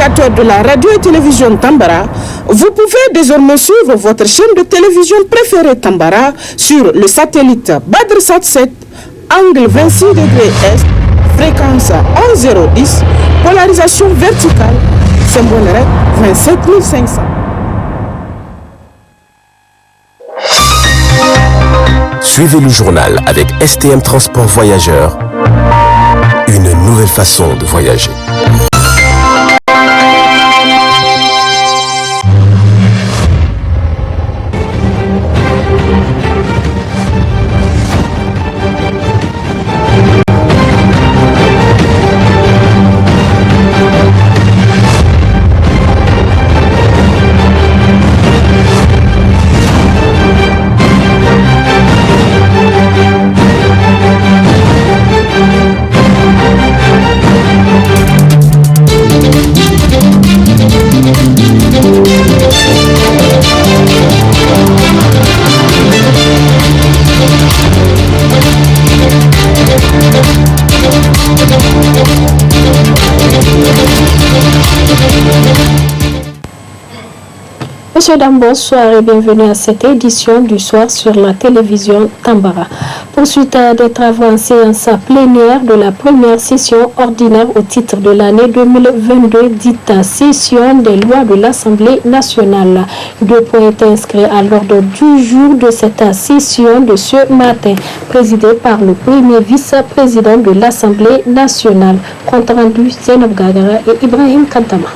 téléspectateurs de la radio et télévision Tambara, vous pouvez désormais suivre votre chaîne de télévision préférée Tambara sur le satellite Badrsat 7, angle 26 degrés Est, fréquence 1010, polarisation verticale, symbole REC 27500. Suivez le journal avec STM Transport Voyageurs, une nouvelle façon de voyager. Monsieur, dames, bonsoir et bienvenue à cette édition du soir sur la télévision Tambara. Poursuite des travaux en séance plénière de la première session ordinaire au titre de l'année 2022, dite session des lois de l'Assemblée nationale. 2 points étaient inscrits à l'ordre du jour de cette session de ce matin, présidée par le premier vice-président de l'Assemblée nationale. Compte rendu Zainab Gagara et Ibrahim Kantama.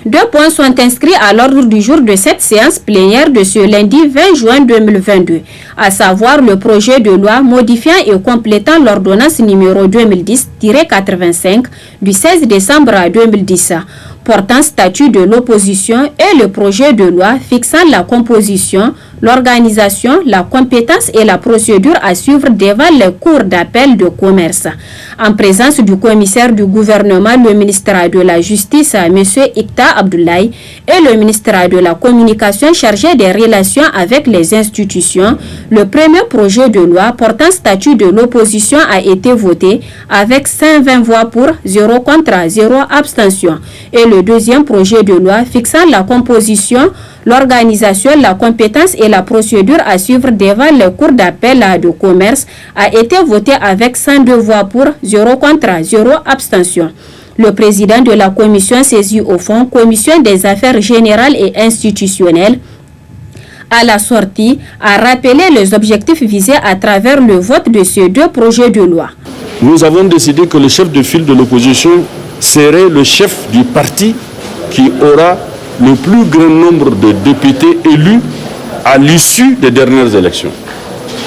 2 points sont inscrits à l'ordre du jour de cette séance plénière de ce lundi 20 juin 2022, à savoir le projet de loi modifiant et complétant l'ordonnance numéro 2010-85 du 16 décembre 2010, portant statut de l'opposition et le projet de loi fixant la composition, l'organisation, la compétence et la procédure à suivre devant les cours d'appel de commerce. En présence du commissaire du gouvernement, le ministre de la Justice, M. Ikta Abdoulaye, et le ministre de la Communication chargé des relations avec les institutions, le premier projet de loi portant statut de l'opposition a été voté avec 120 voix pour, 0 contre, 0 abstention. Et le deuxième projet de loi fixant la composition, l'organisation, la compétence et la procédure à suivre devant les cours d'appel de commerce a été voté avec 102 voix pour, 0 contre, 0 abstention. Le président de la commission saisie au fond, commission des affaires générales et institutionnelles, à la sortie, a rappelé les objectifs visés à travers le vote de ces 2 projets de loi. Nous avons décidé que le chef de file de l'opposition serait le chef du parti qui aura le plus grand nombre de députés élus à l'issue des dernières élections.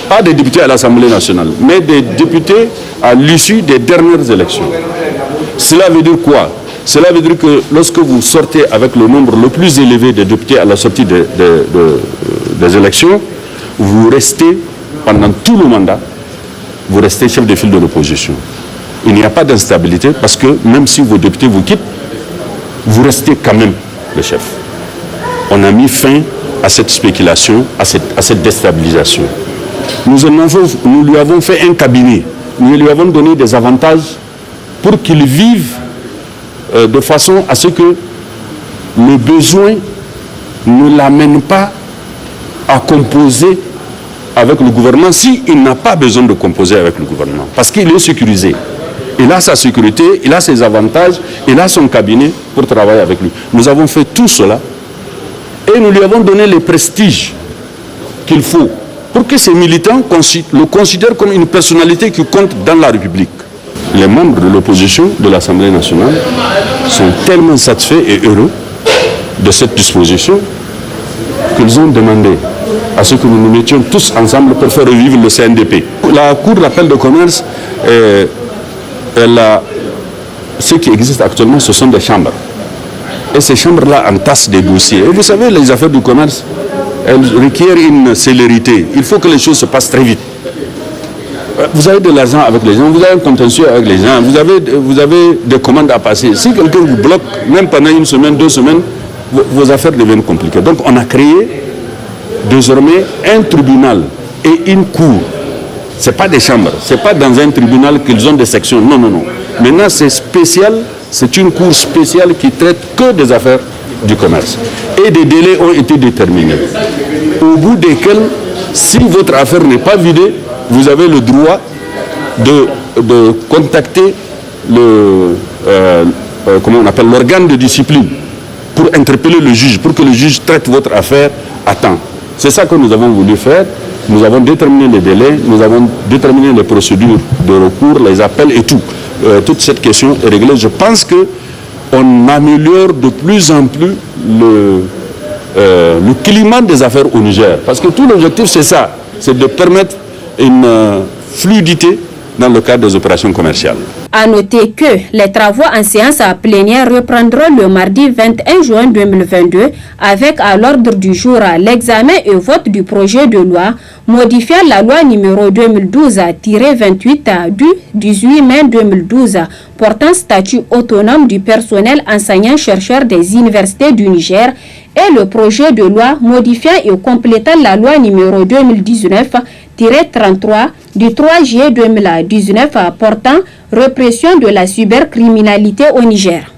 Pas des députés à l'Assemblée nationale, mais des députés à l'issue des dernières élections. Cela veut dire quoi? Cela veut dire que lorsque vous sortez avec le nombre le plus élevé de députés à la sortie des élections, vous restez pendant tout le mandat, vous restez chef de file de l'opposition. Il n'y a pas d'instabilité parce que même si vos députés vous quittent, vous restez quand même le chef. On a mis fin à cette spéculation, à cette déstabilisation. Nous lui avons fait un cabinet, nous lui avons donné des avantages pour qu'il vive de façon à ce que le besoin ne l'amène pas à composer avec le gouvernement s'il n'a pas besoin de composer avec le gouvernement. Parce qu'il est sécurisé. Il a sa sécurité, il a ses avantages, il a son cabinet pour travailler avec lui. Nous avons fait tout cela et nous lui avons donné les prestiges qu'il faut pour que ces militants le considèrent comme une personnalité qui compte dans la République. Les membres de l'opposition de l'Assemblée nationale sont tellement satisfaits et heureux de cette disposition qu'ils ont demandé à ce que nous nous mettions tous ensemble pour faire revivre le CNDP. La Cour d'appel de commerce, ce qui existe actuellement, ce sont des chambres. Et ces chambres-là entassent des dossiers. Et vous savez, les affaires du commerce, elles requièrent une célérité. Il faut que les choses se passent très vite. Vous avez de l'argent avec les gens, vous avez un contentieux avec les gens, vous avez des commandes à passer. Si quelqu'un vous bloque, même pendant 1 semaine, 2 semaines, vos affaires deviennent compliquées. Donc on a créé désormais un tribunal et une cour. Ce n'est pas des chambres, ce n'est pas dans un tribunal qu'ils ont des sections. Non, non, non. Maintenant, c'est spécial, c'est une cour spéciale qui traite que des affaires du commerce. Et des délais ont été déterminés, au bout desquels, si votre affaire n'est pas vidée, vous avez le droit de contacter l'organe de discipline pour interpeller le juge, pour que le juge traite votre affaire à temps. C'est ça que nous avons voulu faire. Nous avons déterminé les délais, nous avons déterminé les procédures de recours, les appels et tout. Toute cette question est réglée. Je pense qu'on améliore de plus en plus le climat des affaires au Niger. Parce que tout l'objectif, c'est ça, c'est de permettre une fluidité dans le cadre des opérations commerciales. À noter que les travaux en séance à plénière reprendront le mardi 21 juin 2022 avec à l'ordre du jour l'examen et vote du projet de loi modifiant la loi numéro 2012-28 du 18 mai 2012 portant statut autonome du personnel enseignant-chercheur des universités du Niger et le projet de loi modifiant et complétant la loi numéro 2019-33 du 3 juillet 2019 portant répression de la cybercriminalité au Niger.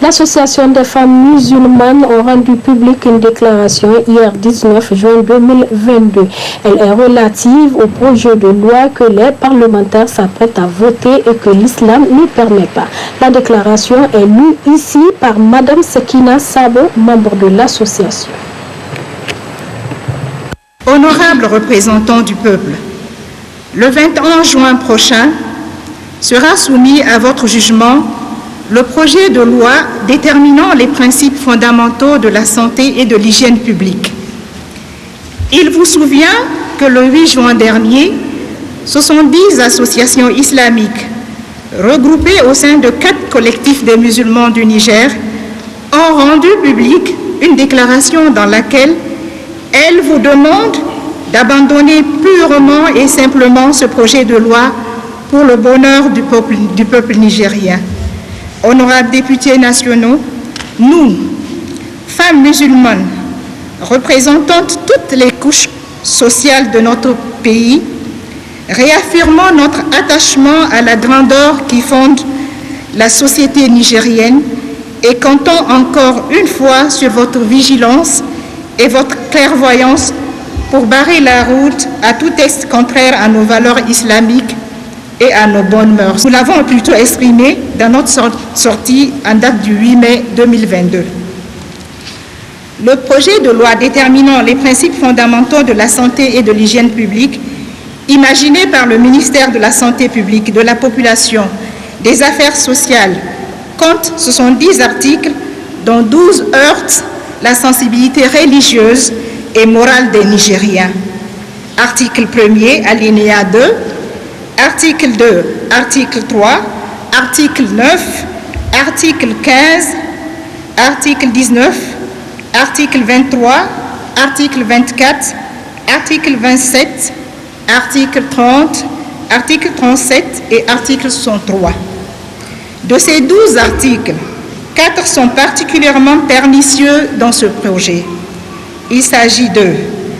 L'Association des femmes musulmanes a rendu publique une déclaration hier 19 juin 2022. Elle est relative au projet de loi que les parlementaires s'apprêtent à voter et que l'islam ne permet pas. La déclaration est lue ici par Madame Sekina Sabo, membre de l'association. Honorables représentants du peuple, le 21 juin prochain sera soumis à votre jugement le projet de loi déterminant les principes fondamentaux de la santé et de l'hygiène publique. Il vous souvient que le 8 juin dernier, 70 associations islamiques regroupées au sein de 4 collectifs des musulmans du Niger ont rendu publique une déclaration dans laquelle elles vous demandent d'abandonner purement et simplement ce projet de loi pour le bonheur du peuple nigérien. Honorables députés nationaux, nous, femmes musulmanes, représentant toutes les couches sociales de notre pays, réaffirmons notre attachement à la grandeur qui fonde la société nigérienne et comptons encore une fois sur votre vigilance et votre clairvoyance pour barrer la route à tout texte contraire à nos valeurs islamiques et à nos bonnes mœurs. Nous l'avons plutôt exprimé dans notre sortie en date du 8 mai 2022. Le projet de loi déterminant les principes fondamentaux de la santé et de l'hygiène publique, imaginé par le ministère de la Santé publique, de la Population, des Affaires sociales, compte 70 articles, dont 12 heurtent la sensibilité religieuse et morale des Nigériens. Article 1er, alinéa 2, article 2, article 3, article 9, article 15, article 19, article 23, article 24, article 27, article 30, article 37 et article 63. De ces 12 articles, 4 sont particulièrement pernicieux dans ce projet. Il s'agit de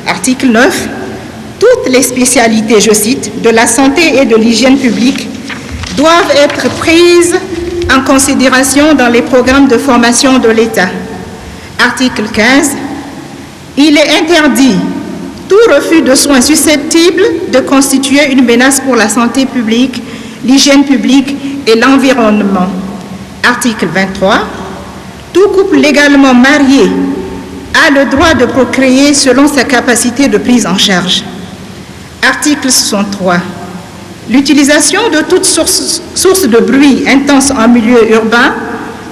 article 9, toutes les spécialités, je cite, de la santé et de l'hygiène publique doivent être prises en considération dans les programmes de formation de l'État. Article 15, il est interdit tout refus de soins susceptible de constituer une menace pour la santé publique, l'hygiène publique et l'environnement. Article 23, tout couple légalement marié a le droit de procréer selon sa capacité de prise en charge. Article 63. L'utilisation de toute source de bruit intense en milieu urbain,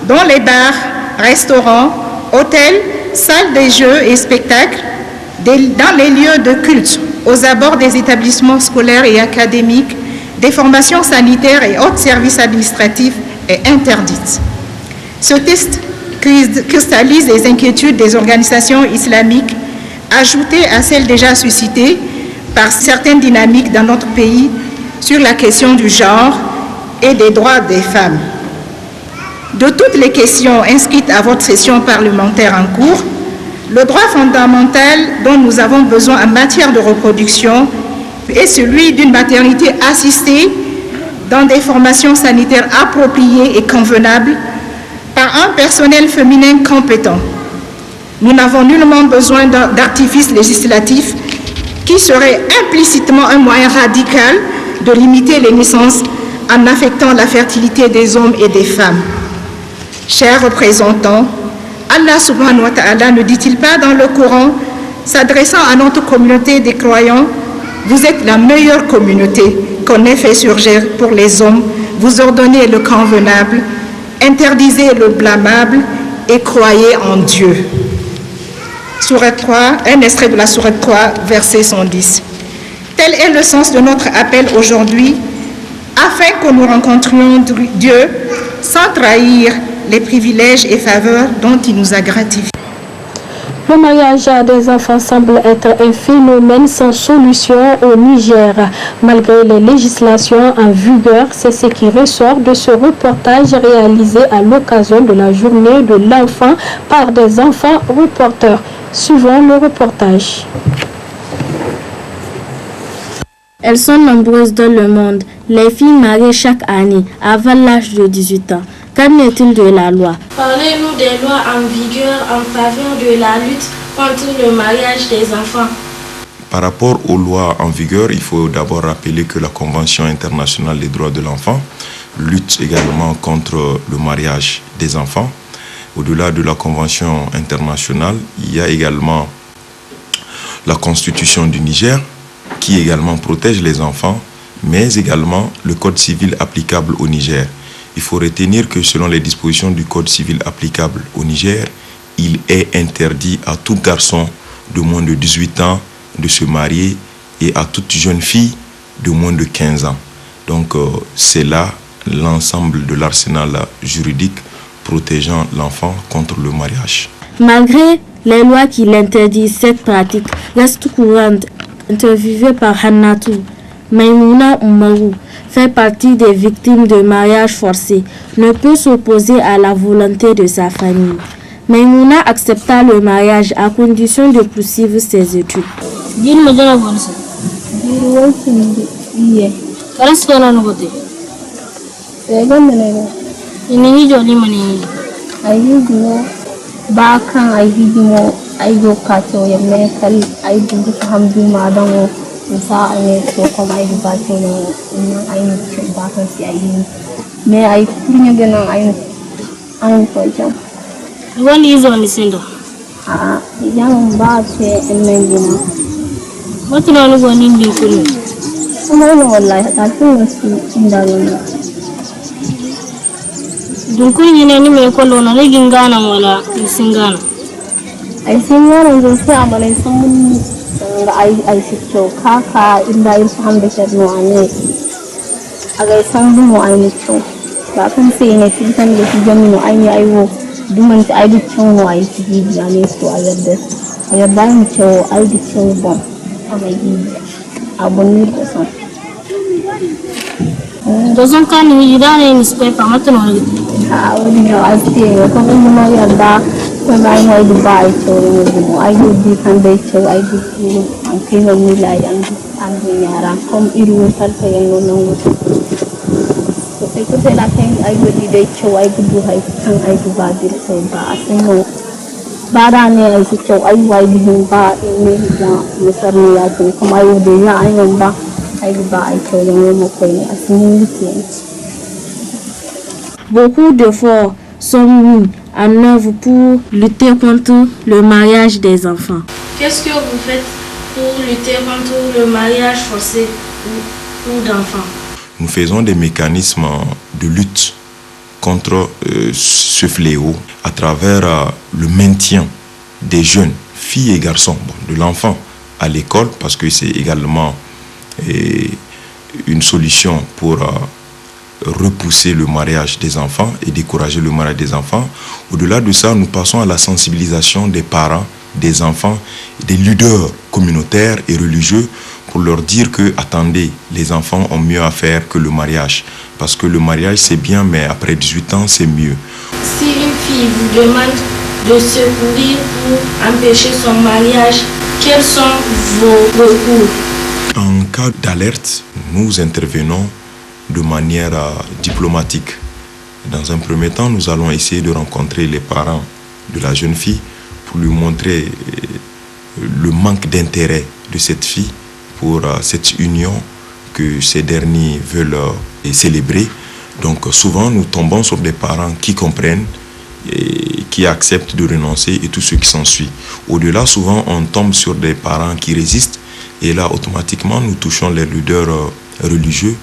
dont les bars, restaurants, hôtels, salles de jeux et spectacles, dans les lieux de culte, aux abords des établissements scolaires et académiques, des formations sanitaires et autres services administratifs est interdite. Ce texte cristallise les inquiétudes des organisations islamiques, ajoutées à celles déjà suscitées par certaines dynamiques dans notre pays sur la question du genre et des droits des femmes. De toutes les questions inscrites à votre session parlementaire en cours, le droit fondamental dont nous avons besoin en matière de reproduction est celui d'une maternité assistée dans des formations sanitaires appropriées et convenables par un personnel féminin compétent. Nous n'avons nullement besoin d'artifices législatifs qui seraient implicitement un moyen radical de limiter les naissances en affectant la fertilité des hommes et des femmes. Chers représentants, Allah subhanahu wa ta'ala ne dit-il pas dans le Coran, s'adressant à notre communauté des croyants, vous êtes la meilleure communauté qu'on ait fait surgir pour les hommes, vous ordonnez le convenable, interdisez le blâmable et croyez en Dieu. Sourate 3, un extrait de la Sourate 3, verset 110. Tel est le sens de notre appel aujourd'hui, afin que nous rencontrions Dieu sans trahir les privilèges et faveurs dont il nous a gratifiés. Le mariage des enfants semble être un phénomène sans solution au Niger. Malgré les législations en vigueur, c'est ce qui ressort de ce reportage réalisé à l'occasion de la journée de l'enfant par des enfants reporters. Suivons le reportage. Elles sont nombreuses dans le monde. Les filles mariées chaque année avant l'âge de 18 ans. Qu'en est-il de la loi? Parlez-nous des lois en vigueur en faveur de la lutte contre le mariage des enfants. Par rapport aux lois en vigueur, il faut d'abord rappeler que la Convention internationale des droits de l'enfant lutte également contre le mariage des enfants. Au-delà de la Convention internationale, il y a également la Constitution du Niger qui également protège les enfants, mais également le Code civil applicable au Niger. Il faut retenir que selon les dispositions du Code civil applicable au Niger, il est interdit à tout garçon de moins de 18 ans de se marier et à toute jeune fille de moins de 15 ans. Donc c'est là l'ensemble de l'arsenal juridique protégeant l'enfant contre le mariage. Malgré les lois qui l'interdisent, cette pratique reste courante. Interviewée par Hannatou, Maïmouna Oumarou fait partie des victimes de mariage forcé, ne peut s'opposer à la volonté de sa famille. Maïmouna accepta le mariage à condition de poursuivre ses études. aigo kato ya mekal aigo hamdu madango sa ne to kuma aigo bato no nan aigo bakan si aigo me ai kunya gana aigo ko jam wani izo ni sindo yang ba ce enen gina wato no go nin bi kuri kuma no wallahi ta tun su inda no dun kuri ne ni me ko lona ne gingana wala singana ai sun yaran zai sai amalai sun mun ga ai fito kaka inda yin su hamda shadno ane a ga san mu ai ne to ba kan sai ne fitan da shi jamino ai ne aiwo duman ta ai dukkan mu ai su biya ne su a yadda mu ce ai dukkan bon a ga yi abun ne da san da zan kan ni da ne ni sai fa mata no a wani da ake ko kuma yadda when I had to buy so I would be Sunday so I would do and came on me like and yara come iru salsa no so sai ko sai la kai I would do so I could do hai kan I do ba dir sai ba asino ba da ne ai so ai wai din ba ne da musarni ya ce kuma ai da ya ai ba ai ba ai so no ko ne asino ne. Beaucoup d'efforts sont mis en œuvre pour lutter contre le mariage des enfants. Qu'est-ce que vous faites pour lutter contre le mariage forcé ou d'enfants? Nous faisons des mécanismes de lutte contre ce fléau à travers le maintien des jeunes, filles et garçons, de l'enfant à l'école, parce que c'est également une solution pour repousser le mariage des enfants et décourager le mariage des enfants. Au-delà de ça, nous passons à la sensibilisation des parents, des enfants, des leaders communautaires et religieux pour leur dire que, attendez, les enfants ont mieux à faire que le mariage. Parce que le mariage, c'est bien, mais après 18 ans, c'est mieux. Si une fille vous demande de secourir pour empêcher son mariage, quels sont vos recours? En cas d'alerte, nous intervenons de manière diplomatique. Dans un premier temps, nous allons essayer de rencontrer les parents de la jeune fille pour lui montrer le manque d'intérêt de cette fille pour cette union que ces derniers veulent célébrer. Donc souvent, nous tombons sur des parents qui comprennent et qui acceptent de renoncer et tout ce qui s'ensuit. Au-delà, souvent, on tombe sur des parents qui résistent et là, automatiquement, nous touchons les leaders religieux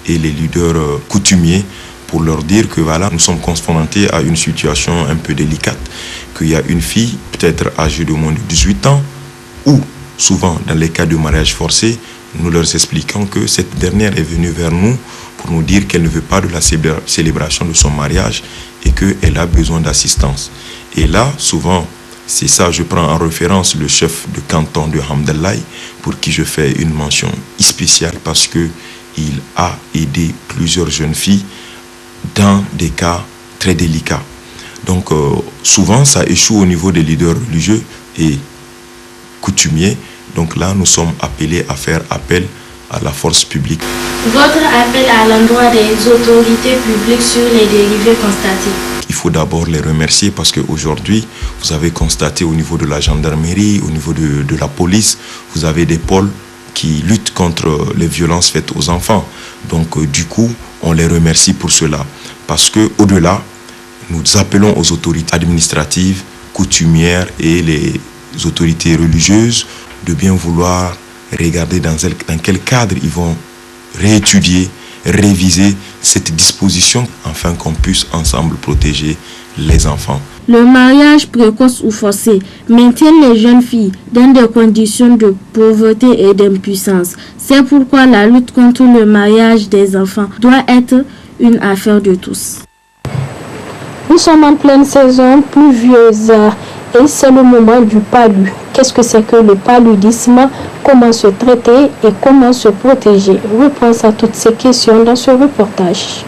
et les leaders coutumiers pour leur dire que voilà, nous sommes confrontés à une situation un peu délicate, qu'il y a une fille peut-être âgée de moins de 18 ans ou souvent dans les cas de mariage forcé, nous leur expliquons que cette dernière est venue vers nous pour nous dire qu'elle ne veut pas de la célébration de son mariage et qu'elle a besoin d'assistance. Et là, souvent, c'est ça, je prends en référence le chef de canton de Hamdallaye, pour qui je fais une mention spéciale parce qu'il a aidé plusieurs jeunes filles dans des cas très délicats. Donc, souvent, ça échoue au niveau des leaders religieux et coutumiers. Donc là, nous sommes appelés à faire appel à la force publique. Votre appel à l'endroit des autorités publiques sur les dérivés constatés. Il faut d'abord les remercier parce qu'aujourd'hui, vous avez constaté au niveau de la gendarmerie, au niveau de la police, vous avez des pôles qui luttent contre les violences faites aux enfants. Donc du coup, on les remercie pour cela. Parce qu'au-delà, nous appelons aux autorités administratives, coutumières et les autorités religieuses de bien vouloir regarder dans quel cadre ils vont réétudier, réviser cette disposition afin qu'on puisse ensemble protéger les enfants. Le mariage précoce ou forcé maintient les jeunes filles dans des conditions de pauvreté et d'impuissance. C'est pourquoi la lutte contre le mariage des enfants doit être une affaire de tous. Nous sommes en pleine saison pluvieuse et c'est le moment du palu. Qu'est-ce que c'est que le paludisme? Comment se traiter et comment se protéger? Réponse à toutes ces questions dans ce reportage.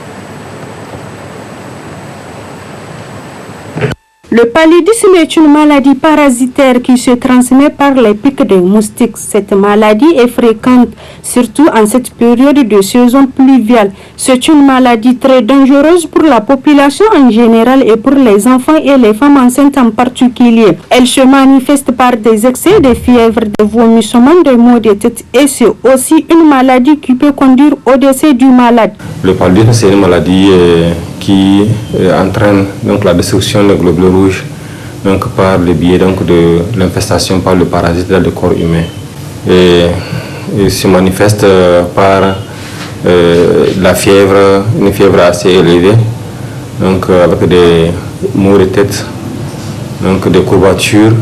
Le paludisme est une maladie parasitaire qui se transmet par les pics des moustiques. Cette maladie est fréquente, surtout en cette période de saison pluviale. C'est une maladie très dangereuse pour la population en général et pour les enfants et les femmes enceintes en particulier. Elle se manifeste par des excès de fièvre, des vomissements, des maux de tête et c'est aussi une maladie qui peut conduire au décès du malade. Le paludisme, c'est une maladie qui entraîne donc la destruction des globules rouges donc par le biais donc de l'infestation par le parasite dans le corps humain et se manifeste par la fièvre, une fièvre assez élevée donc avec des maux de tête, donc des courbatures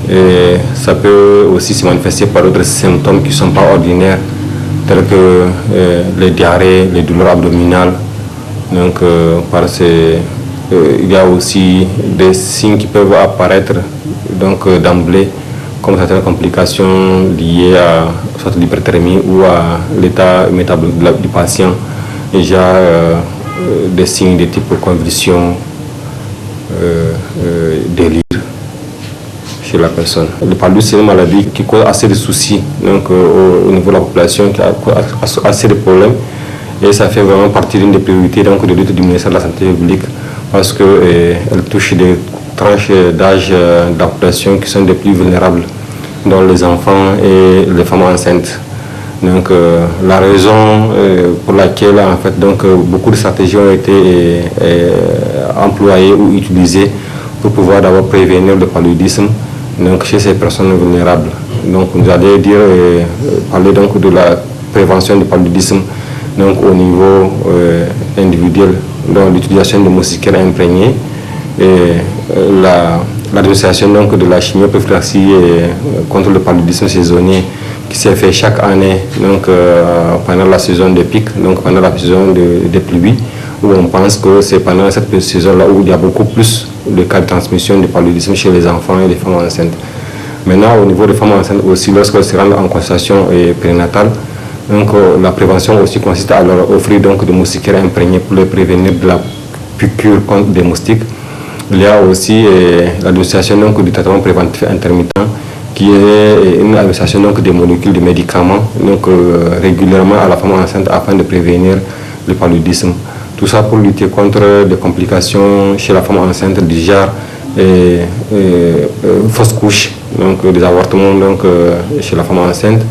et ça peut aussi se manifester par d'autres symptômes qui ne sont pas ordinaires tels que les diarrhées, les douleurs abdominales. Donc, il y a aussi des signes qui peuvent apparaître d'emblée, comme certaines complications liées à soit l'hyperthermie ou à l'état métabolique du patient. Déjà des signes de type convulsion, délire chez la personne. Le paludisme, c'est une maladie qui cause assez de soucis donc, au niveau de la population, qui a assez de problèmes. Et ça fait vraiment partie d'une des priorités donc, de lutte du ministère de la Santé publique parce qu'elle touche des tranches d'âge de la population qui sont les plus vulnérables, dont les enfants et les femmes enceintes. Donc la raison pour laquelle en fait, donc, beaucoup de stratégies ont été employées ou utilisées pour pouvoir d'abord prévenir le paludisme donc, chez ces personnes vulnérables. Donc nous allons parler donc, de la prévention du paludisme donc au niveau individuel, donc l'utilisation de moustiquaires imprégnés et l'administration donc de la chimioprophylaxie contre le paludisme saisonnier qui s'est fait chaque année donc pendant la saison des pics, donc pendant la saison des pluies, où on pense que c'est pendant cette saison-là où il y a beaucoup plus de cas de transmission du paludisme chez les enfants et les femmes enceintes. Maintenant, au niveau des femmes enceintes aussi, lorsqu'elles se rendent en consultation prénatale, donc la prévention aussi consiste à leur offrir donc des moustiquaires imprégnés pour les prévenir de la piqûre contre des moustiques. Il y a aussi l'administration du traitement préventif intermittent qui est une administration donc, des molécules de médicaments régulièrement à la femme enceinte afin de prévenir le paludisme. Tout ça pour lutter contre des complications chez la femme enceinte du genre fausse couche, donc des avortements chez la femme enceinte,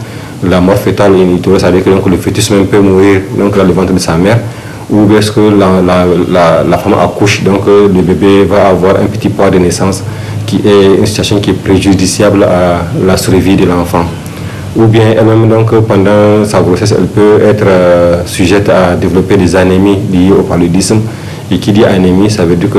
la mort fétale in utero, c'est-à-dire que le fœtus même peut mourir dans le ventre de sa mère, ou est-ce que la femme accouche, donc le bébé va avoir un petit poids de naissance qui est une situation qui est préjudiciable à la survie de l'enfant. Ou bien elle-même, donc, pendant sa grossesse, elle peut être sujette à développer des anémies liées au paludisme. Et qui dit anémie, ça veut dire que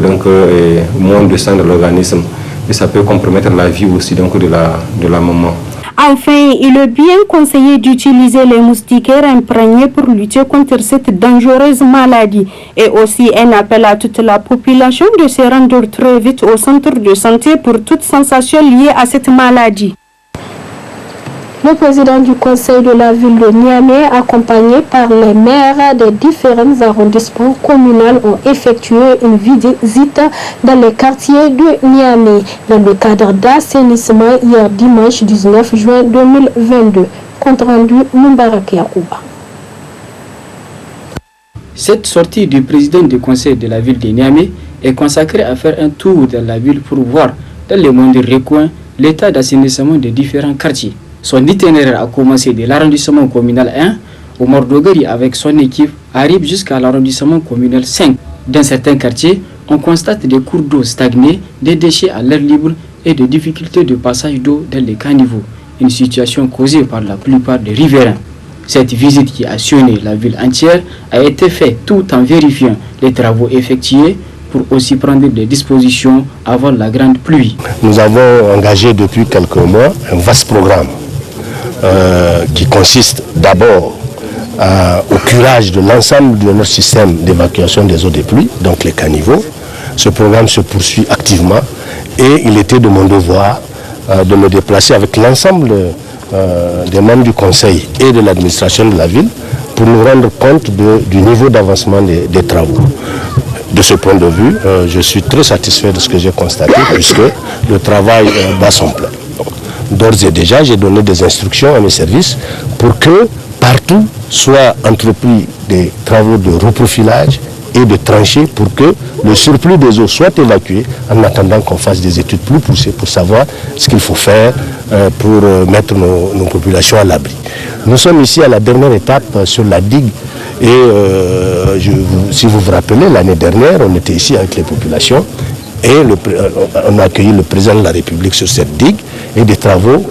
moins de sang dans l'organisme. Et ça peut compromettre la vie aussi donc, de la maman. Enfin, il est bien conseillé d'utiliser les moustiquaires imprégnés pour lutter contre cette dangereuse maladie. Et aussi un appel à toute la population de se rendre très vite au centre de santé pour toute sensation liée à cette maladie. Le président du conseil de la ville de Niamey, accompagné par les maires des différents arrondissements communaux, ont effectué une visite dans les quartiers de Niamey dans le cadre d'assainissement hier dimanche 19 juin 2022. Compte rendu Moubarak Yakouba. Cette sortie du président du conseil de la ville de Niamey est consacrée à faire un tour dans la ville pour voir dans les moindres recoins l'état d'assainissement des différents quartiers. Son itinéraire a commencé de l'arrondissement communal 1, Omar Dogari avec son équipe arrive jusqu'à l'arrondissement communal 5. Dans certains quartiers, on constate des cours d'eau stagnés, des déchets à l'air libre et des difficultés de passage d'eau dans les caniveaux, une situation causée par la plupart des riverains. Cette visite qui a sillonné la ville entière a été faite tout en vérifiant les travaux effectués pour aussi prendre des dispositions avant la grande pluie. Nous avons engagé depuis quelques mois un vaste programme qui consiste d'abord au curage de l'ensemble de notre système d'évacuation des eaux de pluie, donc les caniveaux. Ce programme se poursuit activement et il était de mon devoir de me déplacer avec l'ensemble des membres du conseil et de l'administration de la ville pour nous rendre compte du niveau d'avancement des travaux. De ce point de vue, je suis très satisfait de ce que j'ai constaté puisque le travail bat son plein. D'ores et déjà, j'ai donné des instructions à mes services pour que partout soient entrepris des travaux de reprofilage et de tranchées pour que le surplus des eaux soit évacué en attendant qu'on fasse des études plus poussées pour savoir ce qu'il faut faire pour mettre nos populations à l'abri. Nous sommes ici à la dernière étape sur la digue et si vous vous rappelez, l'année dernière, on était ici avec les populations et on a accueilli le président de la République sur cette digue et des travaux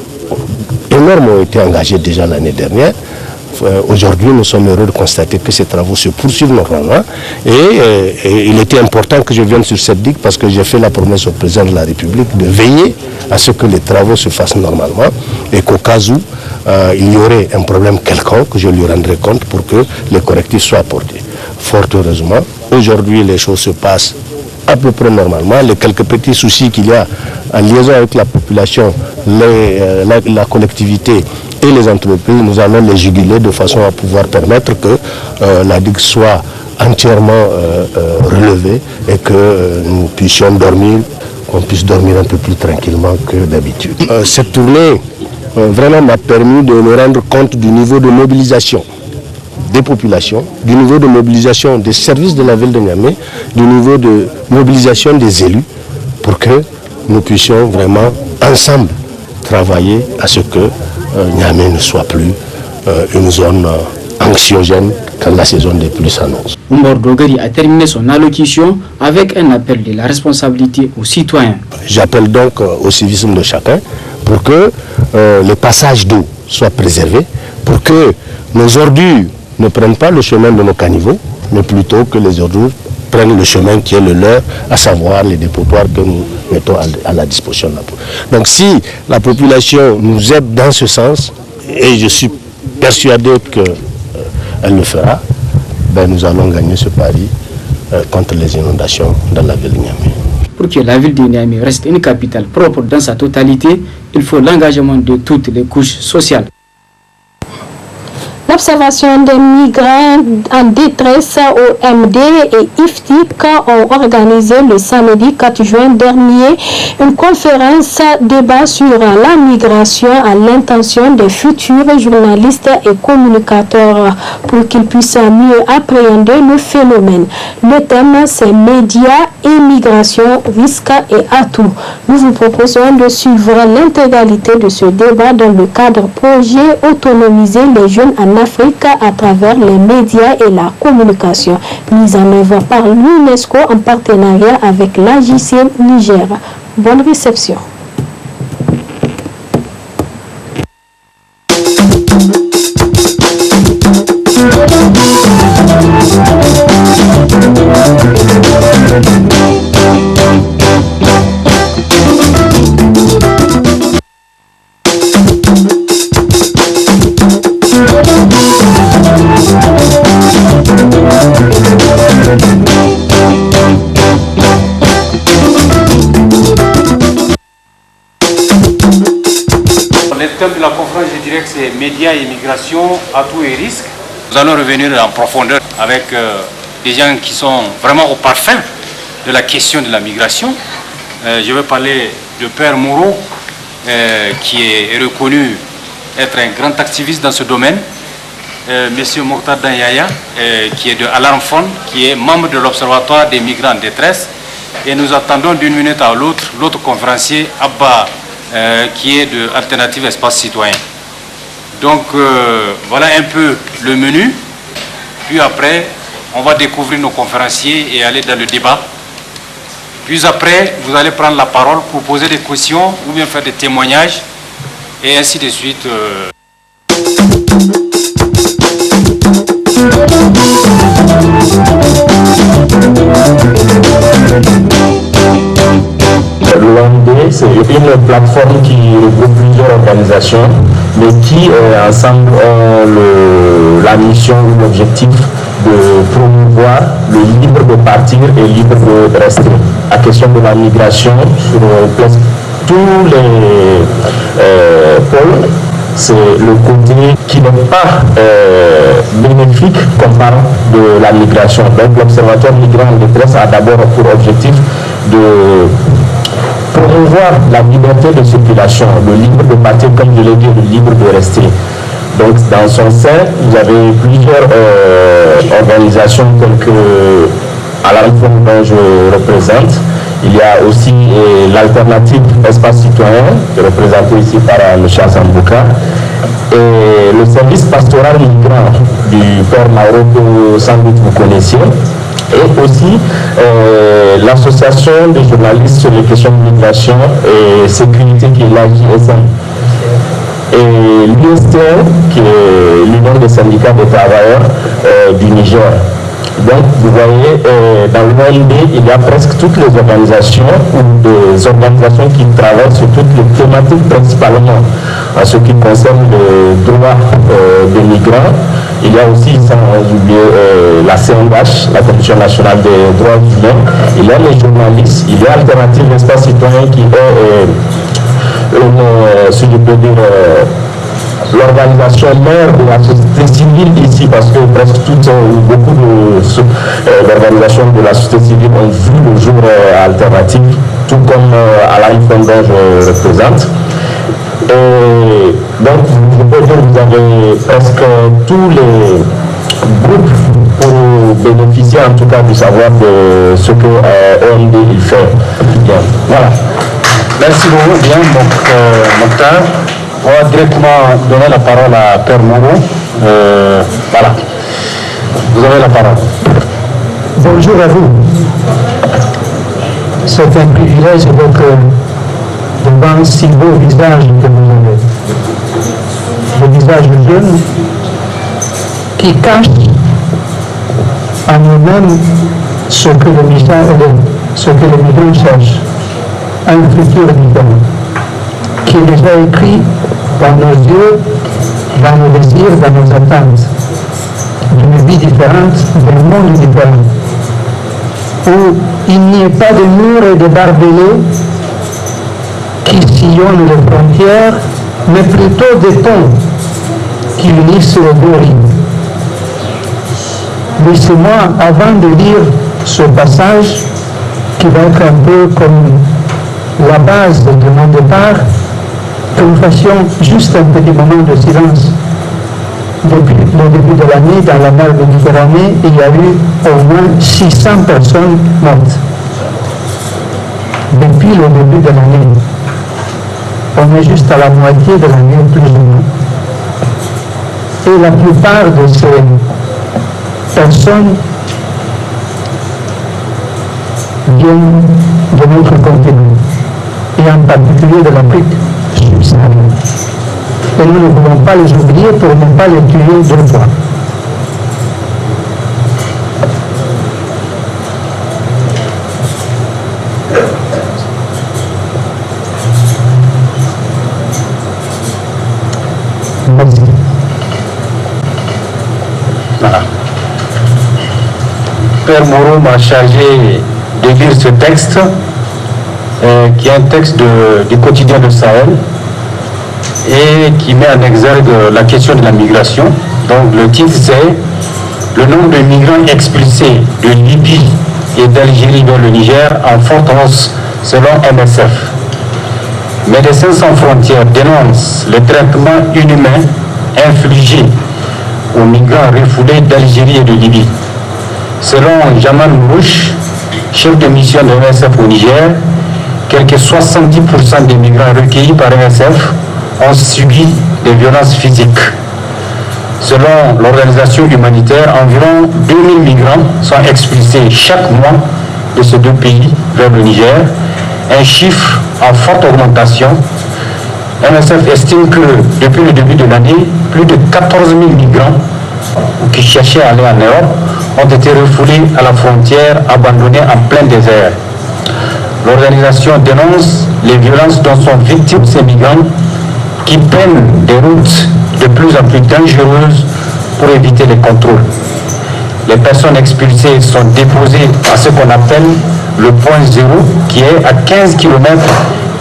énormes ont été engagés déjà l'année dernière. Aujourd'hui, nous sommes heureux de constater que ces travaux se poursuivent normalement et il était important que je vienne sur cette digue parce que j'ai fait la promesse au président de la République de veiller à ce que les travaux se fassent normalement et qu'au cas où il y aurait un problème quelconque, je lui rendrai compte pour que les correctifs soient apportés. Fort heureusement, aujourd'hui les choses se passent à peu près normalement. Les quelques petits soucis qu'il y a en liaison avec la population, la collectivité et les entreprises, nous allons les juguler de façon à pouvoir permettre que la digue soit entièrement relevée et que nous puissions dormir, qu'on puisse dormir un peu plus tranquillement que d'habitude. Cette tournée vraiment m'a permis de me rendre compte du niveau de mobilisation des populations, du niveau de mobilisation des services de la ville de Niamey, du niveau de mobilisation des élus pour que nous puissions vraiment ensemble travailler à ce que Niamey ne soit plus une zone anxiogène quand la saison des pluies s'annonce. Oumar Dogari a terminé son allocution avec un appel de la responsabilité aux citoyens. J'appelle donc au civisme de chacun pour que les passages d'eau soient préservés, pour que nos ordures ne prennent pas le chemin de nos caniveaux, mais plutôt que les ordures prennent le chemin qui est le leur, à savoir les dépotoirs que nous mettons à la disposition de la population. Donc si la population nous aide dans ce sens, et je suis persuadé qu'elle le fera, ben nous allons gagner ce pari contre les inondations dans la ville de Niamey. Pour que la ville de Niamey reste une capitale propre dans sa totalité, il faut l'engagement de toutes les couches sociales. La L'observation des migrants en détresse OMD et IFTIC ont organisé le samedi 4 juin dernier une conférence débat sur la migration à l'intention des futurs journalistes et communicateurs pour qu'ils puissent mieux appréhender le phénomène. Le thème, c'est médias, immigration, risques et atouts. Nous vous proposons de suivre l'intégralité de ce débat dans le cadre projet Autonomiser les jeunes en Afrique à travers les médias et la communication, mise en œuvre par l'UNESCO en partenariat avec l'AJC Niger. Bonne réception. Le thème de la conférence, je dirais que c'est médias et immigration, atouts et risques. Nous allons revenir en profondeur avec des gens qui sont vraiment au parfum de la question de la migration. Je vais parler de Père Moreau, qui est reconnu être un grand activiste dans ce domaine. Monsieur Mokhtar Danyaya, qui est de Alarm Fund, qui est membre de l'Observatoire des migrants en détresse. Et nous attendons d'une minute à l'autre conférencier, Abba, qui est de Alternative Espace Citoyen. Donc voilà un peu le menu. Puis après, on va découvrir nos conférenciers et aller dans le débat. Puis après, vous allez prendre la parole pour poser des questions ou bien faire des témoignages et ainsi de suite. L'OMD, c'est une plateforme qui regroupe plusieurs organisations, mais qui ensemble ont la mission ou l'objectif de promouvoir le libre de partir et libre de rester. La question de la migration sur presque tous les pôles, c'est le côté qui n'est pas bénéfique qu'on parle de la migration. Donc l'Observatoire migrant en détresse a d'abord pour objectif de promouvoir la liberté de circulation, le libre de partir, comme je l'ai dit, le libre de rester. Donc dans son sein, vous avez plusieurs organisations telles que Alarm Fund dont je représente. Il y a aussi l'Alternative Espace Citoyen, représenté ici par M. Hassan Bouka, et le service pastoral migrant du Père Mauro, que sans doute vous connaissiez, et aussi l'association des journalistes sur les questions de migration et sécurité qui est l'AJSM. Et l'USTN, qui est l'Union des syndicats des travailleurs du Niger. Donc, vous voyez, dans l'OMD, il y a presque toutes les organisations ou des organisations qui travaillent sur toutes les thématiques, principalement en ce qui concerne les droits des migrants. Il y a aussi, sans oublier, la CNH, la Commission nationale des droits humains. Il y a les journalistes, il y a Alternative Espace Citoyen qui est si je peux dire, l'organisation mère de la société civile ici, parce que presque toutes ou beaucoup d'organisations de la société civile ont vu le jour alternatif, tout comme Alarm Fund dont je représente. Et donc, je peux dire que vous avez presque tous les groupes pour bénéficier en tout cas du savoir de ce que OMD il fait. Bien, voilà. Merci beaucoup, bien, Mokhtar. On va directement donner la parole à Père Moreau. Voilà. Vous avez la parole. Bonjour à vous. C'est un privilège d'être devant si beau visage que vous avez. Le visage jeune qui cache en nous-mêmes ce que le migrant cherche. Un futur différent, qui est déjà écrit dans nos yeux, dans nos désirs, dans nos attentes, d'une vie différente, d'un monde différent, où il n'y ait pas de murs et de barbelés qui sillonnent les frontières, mais plutôt des ponts qui unissent les deux rives. laissez-moi, avant de lire ce passage, qui va être un peu comme la base de mon départ, que nous fassions juste un petit moment de silence. Depuis le début de l'année, dans la mer Méditerranée, il y a eu au moins 600 personnes mortes. Depuis le début de l'année. On est juste à la moitié de l'année, plus ou moins. Et la plupart de ces personnes viennent de notre continent, et en particulier de l'Afrique subsaharienne. Et nous ne pouvons pas les oublier pour ne pas les tuer deux fois. Merci. Voilà. Père Moreau m'a chargé de lire ce texte, qui est un texte du quotidien de Sahel, et qui met en exergue la question de la migration. Donc le titre c'est « Le nombre de migrants expulsés de Libye et d'Algérie vers le Niger en forte hausse selon MSF ». Médecins sans frontières dénoncent les traitements inhumains infligés aux migrants refoulés d'Algérie et de Libye. Selon Jamal Mourouch, chef de mission de MSF au Niger, quelques 70% des migrants recueillis par MSF ont subi des violences physiques. Selon l'organisation humanitaire, environ 2000 migrants sont expulsés chaque mois de ces deux pays vers le Niger, un chiffre en forte augmentation. MSF estime que depuis le début de l'année, plus de 14 000 migrants qui cherchaient à aller en Europe ont été refoulés à la frontière, abandonnés en plein désert. L'organisation dénonce les violences dont sont victimes ces migrants qui prennent des routes de plus en plus dangereuses pour éviter les contrôles. Les personnes expulsées sont déposées à ce qu'on appelle le point zéro, qui est à 15 km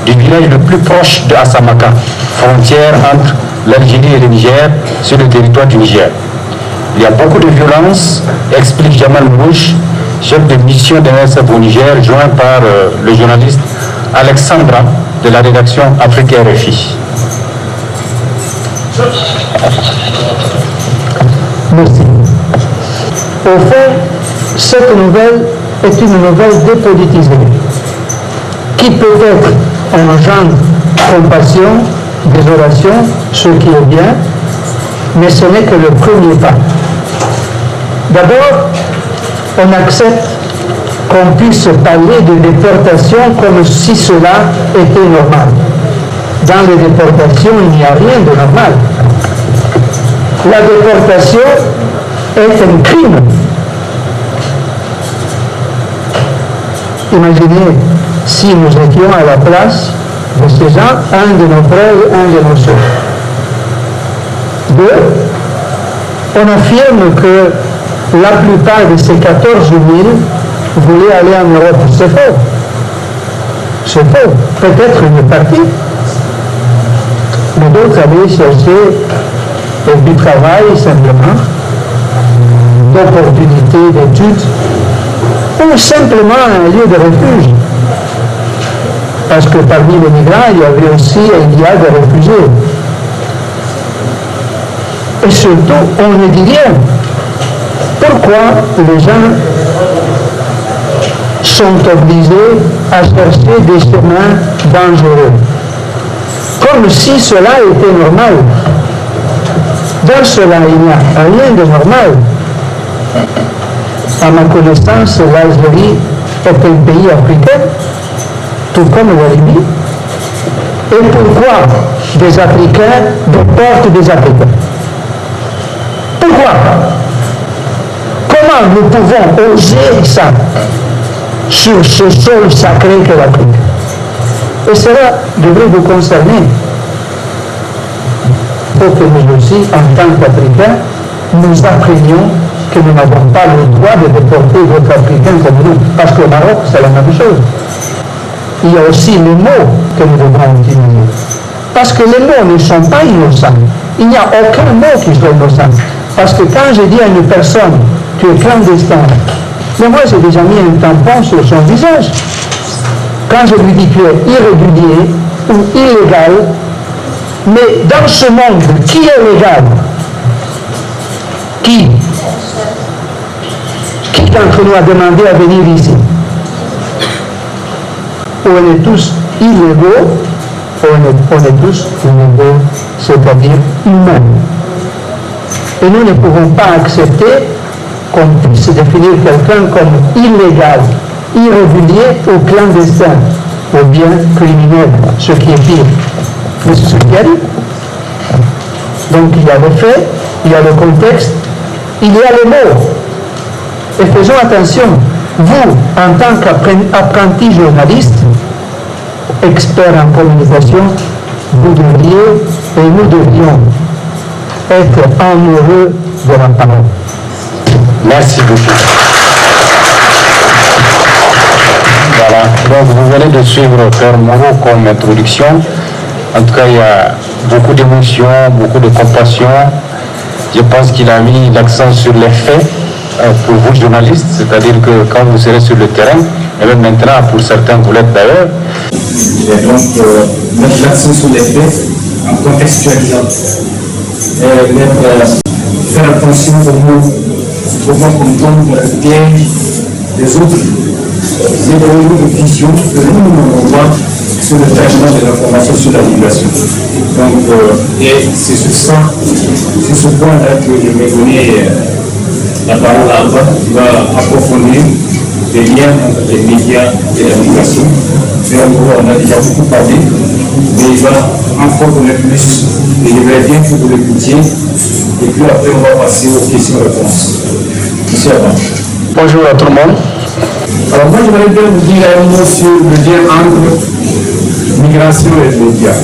du village le plus proche de Assamaka, frontière entre l'Algérie et le Niger, sur le territoire du Niger. Il y a beaucoup de violence, explique Jamal Mourouch, chef de mission de MSF au Niger, joint par le journaliste Alexandra de la rédaction Afrique RFI. Merci. Au fond, cette nouvelle est une nouvelle dépolitisée qui peut-être engendre compassion, désolation, ce qui est bien, mais ce n'est que le premier pas. D'abord, on accepte qu'on puisse parler de déportation comme si cela était normal. Dans les déportations, il n'y a rien de normal. La déportation est un crime. Imaginez si nous étions à la place de ces gens, un de nos frères, un de nos sœurs. Deux, on affirme que la plupart de ces 14 000 voulaient aller en Europe. C'est faux. C'est faux. Peut-être une partie. Mais d'autres allaient chercher du travail simplement, d'opportunités d'études, ou simplement un lieu de refuge. Parce que parmi les migrants, il y avait aussi un milliard de réfugiés. Et surtout, on ne dit rien. Pourquoi les gens sont obligés à chercher des chemins dangereux? Comme si cela était normal. Dans cela, il n'y a rien de normal. À ma connaissance, l'Algérie est un pays africain, tout comme la Libye. Et pourquoi des Africains déportent des Africains? Pourquoi? Comment nous pouvons oser ça sur ce sol sacré qu'est l'Afrique? Et cela devrait vous concerner. Pour que nous aussi, en tant qu'Africains, nous apprenions que nous n'avons pas le droit de déporter d'autres Africains comme nous. Parce qu'au Maroc, c'est la même chose. Il y a aussi les mots que nous devons utiliser. Parce que les mots ne sont pas innocents. Il n'y a aucun mot qui soit innocent. Parce que quand je dis à une personne, tu es clandestin. Mais moi, j'ai déjà mis un tampon sur son visage. Quand je lui dis tu es irrégulier ou illégal, mais dans ce monde, qui est légal? Qui d'entre nous a demandé à venir ici? Ou on est tous illégaux, ou on est tous illégaux, c'est-à-dire humains. Et nous ne pouvons pas accepter qu'on puisse définir quelqu'un comme illégal, irrégulier ou clandestin, ou bien criminel, ce qui est pire. Mais c'est ce qu'il y a dit. Donc il y a le fait, il y a le contexte, il y a les mots. Et faisons attention, vous, en tant qu'apprenti journaliste, expert en communication, vous devriez et nous devrions être amoureux de la parole. Merci beaucoup. Voilà, donc vous venez de suivre Père Moreau comme introduction. En tout cas, il y a beaucoup d'émotions, beaucoup de compassion. Je pense qu'il a mis l'accent sur les faits pour vous journalistes, c'est-à-dire que quand vous serez sur le terrain, et même maintenant pour certains vous l'êtes d'ailleurs. Et donc mettre l'accent sur les faits en contextualisant. Et faire attention au mot qu'on tombe piège des autres idéologies de vision que nous on voit sur le traitement de l'information sur la migration. Donc, et c'est sur ça, c'est ce point-là que je vais donner la parole à Abba, qui va approfondir les liens entre les médias et la migration. Mais en gros, on a déjà beaucoup parlé, mais il va encore donner plus. Et je vais bien que vous l'écoutiez, et puis après on va passer aux questions-réponses. Monsieur Abba. Bonjour à tout le monde. Alors moi, je voudrais bien vous dire un mot sur le lien entre migration et médias.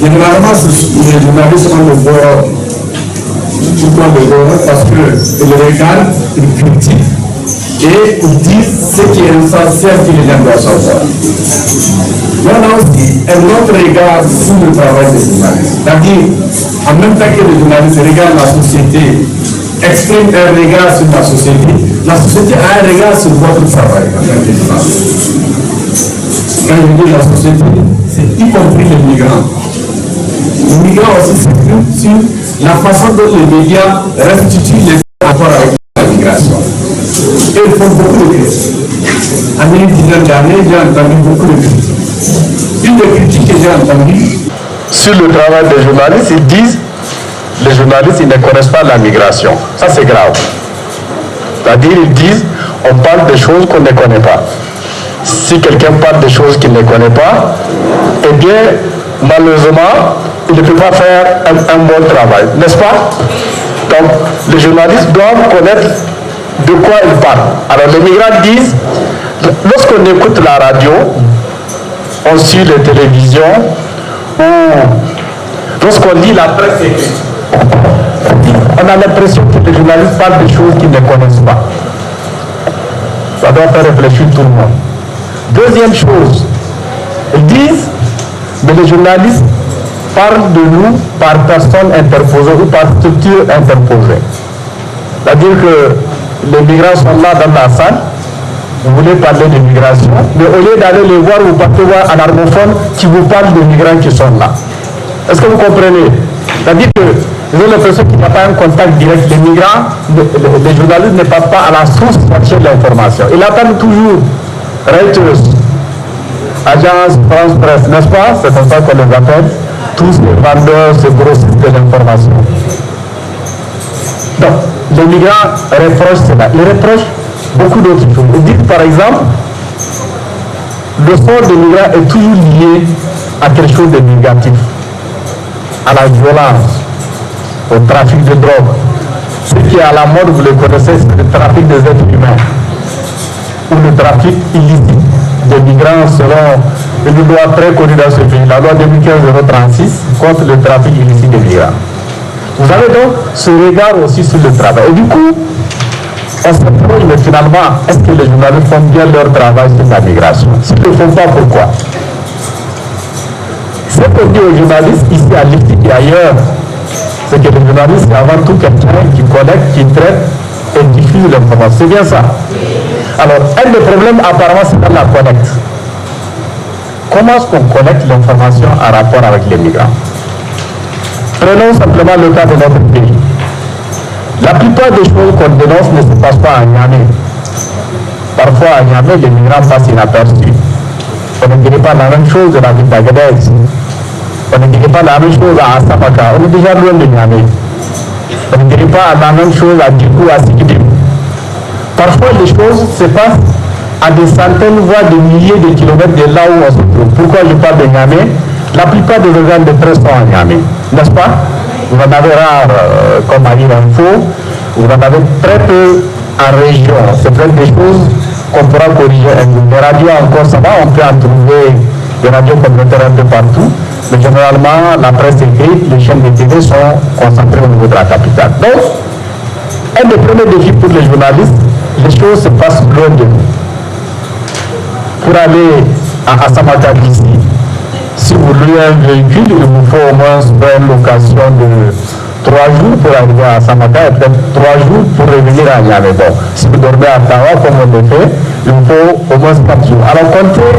Généralement, les journalistes ont le bord parce qu'ils regardent, ils critiquent et ils disent ce qui est essentiel que les gens doivent savoir. Il y en a aussi un autre regard sur le travail des journalistes. C'est-à-dire, en même temps que les journalistes regardent la société, expriment un regard sur la société a un regard sur votre travail. Quand je dis la société, c'est y compris les migrants. Les migrants aussi s'expriment sur la façon dont les médias restituent les rapports avec la migration. Et ils font beaucoup de critiques. En une dizaine d'années, j'ai entendu beaucoup de critiques. Une des critiques que j'ai entendues sur le travail des journalistes, ils disent les journalistes ils ne connaissent pas la migration. Ça c'est grave. C'est-à-dire ils disent on parle des choses qu'on ne connaît pas. Si quelqu'un parle des choses qu'il ne connaît pas, eh bien malheureusement il ne peut pas faire un bon travail, n'est-ce pas? Donc les journalistes doivent connaître de quoi ils parlent. Alors les migrants disent, lorsqu'on écoute la radio, on suit les télévisions, ou lorsqu'on lit la presse écrite, on a l'impression que les journalistes parlent des choses qu'ils ne connaissent pas. Ça doit faire réfléchir tout le monde. Deuxième chose, ils disent, mais les journalistes parlent de nous par personne interposée ou par structure interposée. C'est-à-dire que les migrants sont là dans la salle, vous voulez parler de migration, mais au lieu d'aller les voir, vous partez voir un armophone qui vous parle des migrants qui sont là. Est-ce que vous comprenez? C'est-à-dire que vous avez l'impression qu'il n'y a pas un contact direct. Les migrants, les journalistes ne passent pas à la source chercher l'information. Ils attendent toujours Reuters, Agence France Presse, n'est-ce pas? C'est comme ça qu'on les appelle. Tous les vendeurs, ces grossistes de l'information. Donc, les migrants reprochent cela. Ils reprochent beaucoup d'autres choses. Ils disent par exemple, le sort des migrants est toujours lié à quelque chose de négatif, à la violence, au trafic de drogue. Ce qui est à la mode, vous le connaissez, c'est le trafic des êtres humains, ou le trafic illicite des migrants selon une loi très connue dans ce pays, la loi 2015-036 contre le trafic illicite des migrants. Vous avez donc ce regard aussi sur le travail. Et du coup, on se pose, mais finalement, est-ce que les journalistes font bien leur travail sur la migration? S'ils ne le font pas, pourquoi? Ce qu'on dit aux journalistes ici à l'IFTI et ailleurs, c'est que le journaliste, c'est avant tout quelqu'un qui collecte, qui traite et diffusent l'information. C'est bien ça. Alors, un des problèmes apparemment, c'est dans la collecte. Comment est-ce qu'on collecte l'information en rapport avec les migrants? Prenons simplement le cas de notre pays. La plupart des choses qu'on dénonce ne se passent pas à Niamey. Parfois à Niamey, les migrants passent inaperçus. On ne dirait pas la même chose de la ville d'Agadez. On ne dirait pas la même chose à Asamaka. On est déjà loin de Niamey. On ne dirait pas la même chose à Djikou, à Sikidim. Parfois, les choses se passent à des centaines, voire des milliers de kilomètres de là où on se trouve. Pourquoi je parle de Niamey? La plupart des organes de presse sont à Niamey, n'est-ce pas? Vous en avez rare comme Alir Info, vous en avez très peu en région. C'est peut-être des choses qu'on pourra corriger. Les radios encore, ça va, on peut en trouver des radios communautaires un peu partout. Mais généralement, la presse écrite, les chaînes de TV sont concentrées au niveau de la capitale. Donc, un des premiers défis pour les journalistes, les choses se passent loin de nous. Pour aller à Asamaka d'ici, si vous louez un véhicule, il vous faut au moins une location de 3 jours pour arriver à Asamaka et peut-être 3 jours pour revenir à Niamey. Bon, si vous dormez à Tawa, comme on le fait, il vous faut au moins 4 jours. Alors, comptez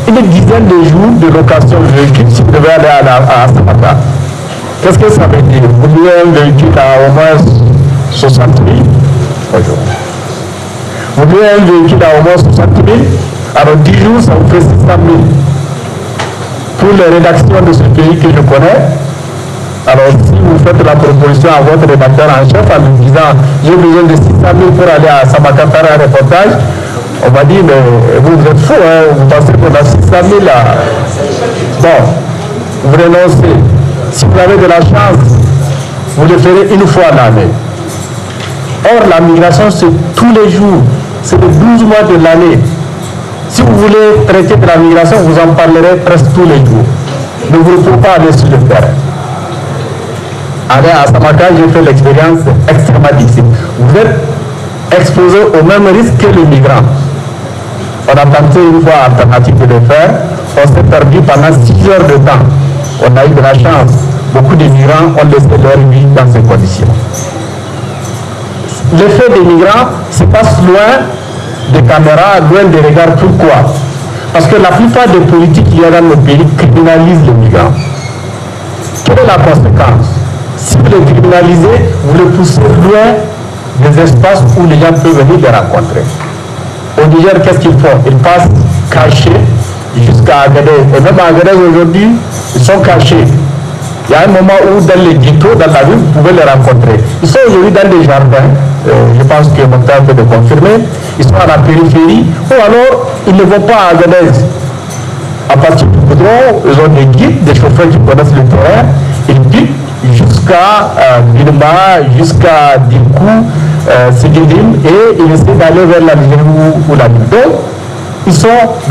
une dizaine de jours de location de véhicule si vous devez aller à Asamaka. Qu'est-ce que ça veut dire? Vous louez un véhicule à au moins 60 000. Bonjour. Vous louez un véhicule à au moins 60 000. Alors 10 jours, ça vous fait 600 000. Pour les rédactions de ce pays que je connais, alors si vous faites la proposition à votre rédacteur en chef en lui disant j'ai besoin de 600 000 pour aller à Samaka faire un reportage, on va dire mais vous êtes fou, hein, vous pensez qu'on a 600 000 là. Bon, vous renoncez. Si vous avez de la chance, vous le ferez une fois l'année. Or la migration c'est tous les jours, c'est les 12 mois de l'année. Si vous voulez traiter de la migration, vous en parlerez presque tous les jours. Ne vous pouvez pas aller sur le terrain. Aller à Samaka, j'ai fait l'expérience extrêmement difficile. Vous êtes exposé au même risque que les migrants. On a tenté une fois alternative de le faire. On s'est perdu pendant 6 heures de temps. On a eu de la chance. Beaucoup de migrants ont laissé leur vie dans ces conditions. L'effet des migrants se passe loin des caméras, loin des regards. Pourquoi? Parce que la plupart des politiques qu'il y a dans nos pays criminalisent les migrants. Quelle est la conséquence? Si vous les criminalisez, vous les poussez loin des espaces où les gens peuvent venir les rencontrer. Au Niger, qu'est-ce qu'ils font? Ils passent cachés jusqu'à Agadez. Et même à Agadez aujourd'hui, ils sont cachés. Il y a un moment où dans les ghettos, dans la ville, vous pouvez les rencontrer. Ils sont aujourd'hui dans des jardins. Je pense que Mokhtar peut le confirmer. Ils sont à la périphérie. Ou alors, ils ne vont pas à Agadez. À partir du goudron, ils ont des guides, des chauffeurs qui connaissent le terrain. Ils guident jusqu'à Bilma, jusqu'à Dikou, Sigidim, et ils essaient d'aller vers l'Algérie ou la Libye. Donc, ils sont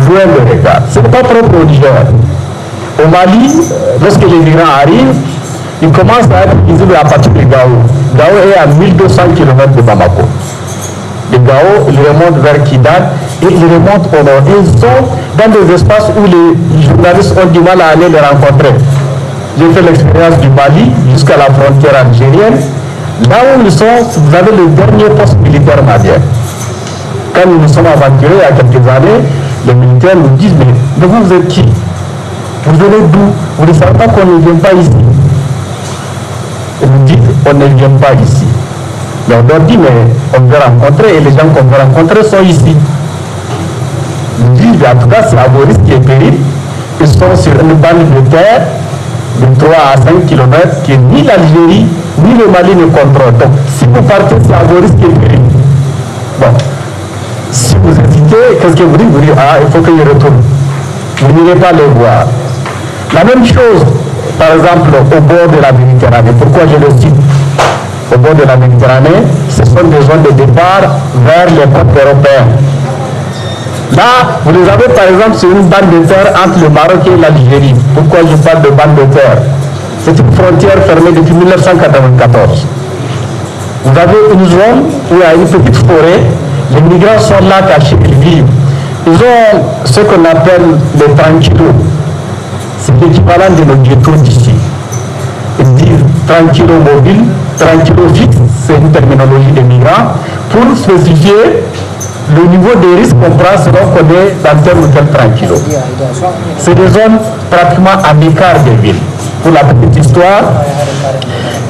loin de regard. Ce n'est pas propre au Niger. Au Mali, lorsque les migrants arrivent, ils commencent à être visibles à partir de Gao. Gao est à 1200 km de Bamako. De Gao, ils remontent vers Kidal et ils remontent au nord. Et ils sont dans des espaces où les journalistes ont du mal à aller les rencontrer. J'ai fait l'expérience du Mali jusqu'à la frontière algérienne. Là où ils sont, vous avez le dernier poste militaire malien. Quand nous nous sommes aventurés il y a quelques années, les militaires nous disent mais vous êtes qui? Vous venez d'où? Vous ne savez pas qu'on ne vient pas ici. Et vous dites, on ne vient pas ici. Mais on leur dit, mais on veut rencontrer, et les gens qu'on veut rencontrer sont ici. Vous dites, en tout cas, c'est à vos risques et périls. Ils sont sur une bande de terre de 3 à 5 km que ni l'Algérie, ni le Mali ne contrôlent. Donc, si vous partez, c'est à vos risques et périls. Bon. Si vous hésitez, qu'est-ce que vous dites? Vous dites, ah, il faut que je retourne. Vous n'irez pas les voir. La même chose, par exemple, au bord de la Méditerranée. Pourquoi je le cite? Au bord de la Méditerranée, ce sont des zones de départ vers les côtes européennes. Là, vous les avez par exemple sur une bande de terre entre le Maroc et l'Algérie. Pourquoi je parle de bande de terre? C'est une frontière fermée depuis 1994. Vous avez une zone où il y a une petite forêt. Les migrants sont là cachés, ils vivent. Ils ont ce qu'on appelle les tranquillos. C'est l'équivalent de nos ghettos d'ici. Ils disent, tranquillo mobile, tranquillo fixe, c'est une terminologie des migrants, pour spécifier le niveau des risques qu'on prend selon qu'on est dans tel ou tel tranquillo. C'est des zones pratiquement à l'écart des villes. Pour la petite histoire,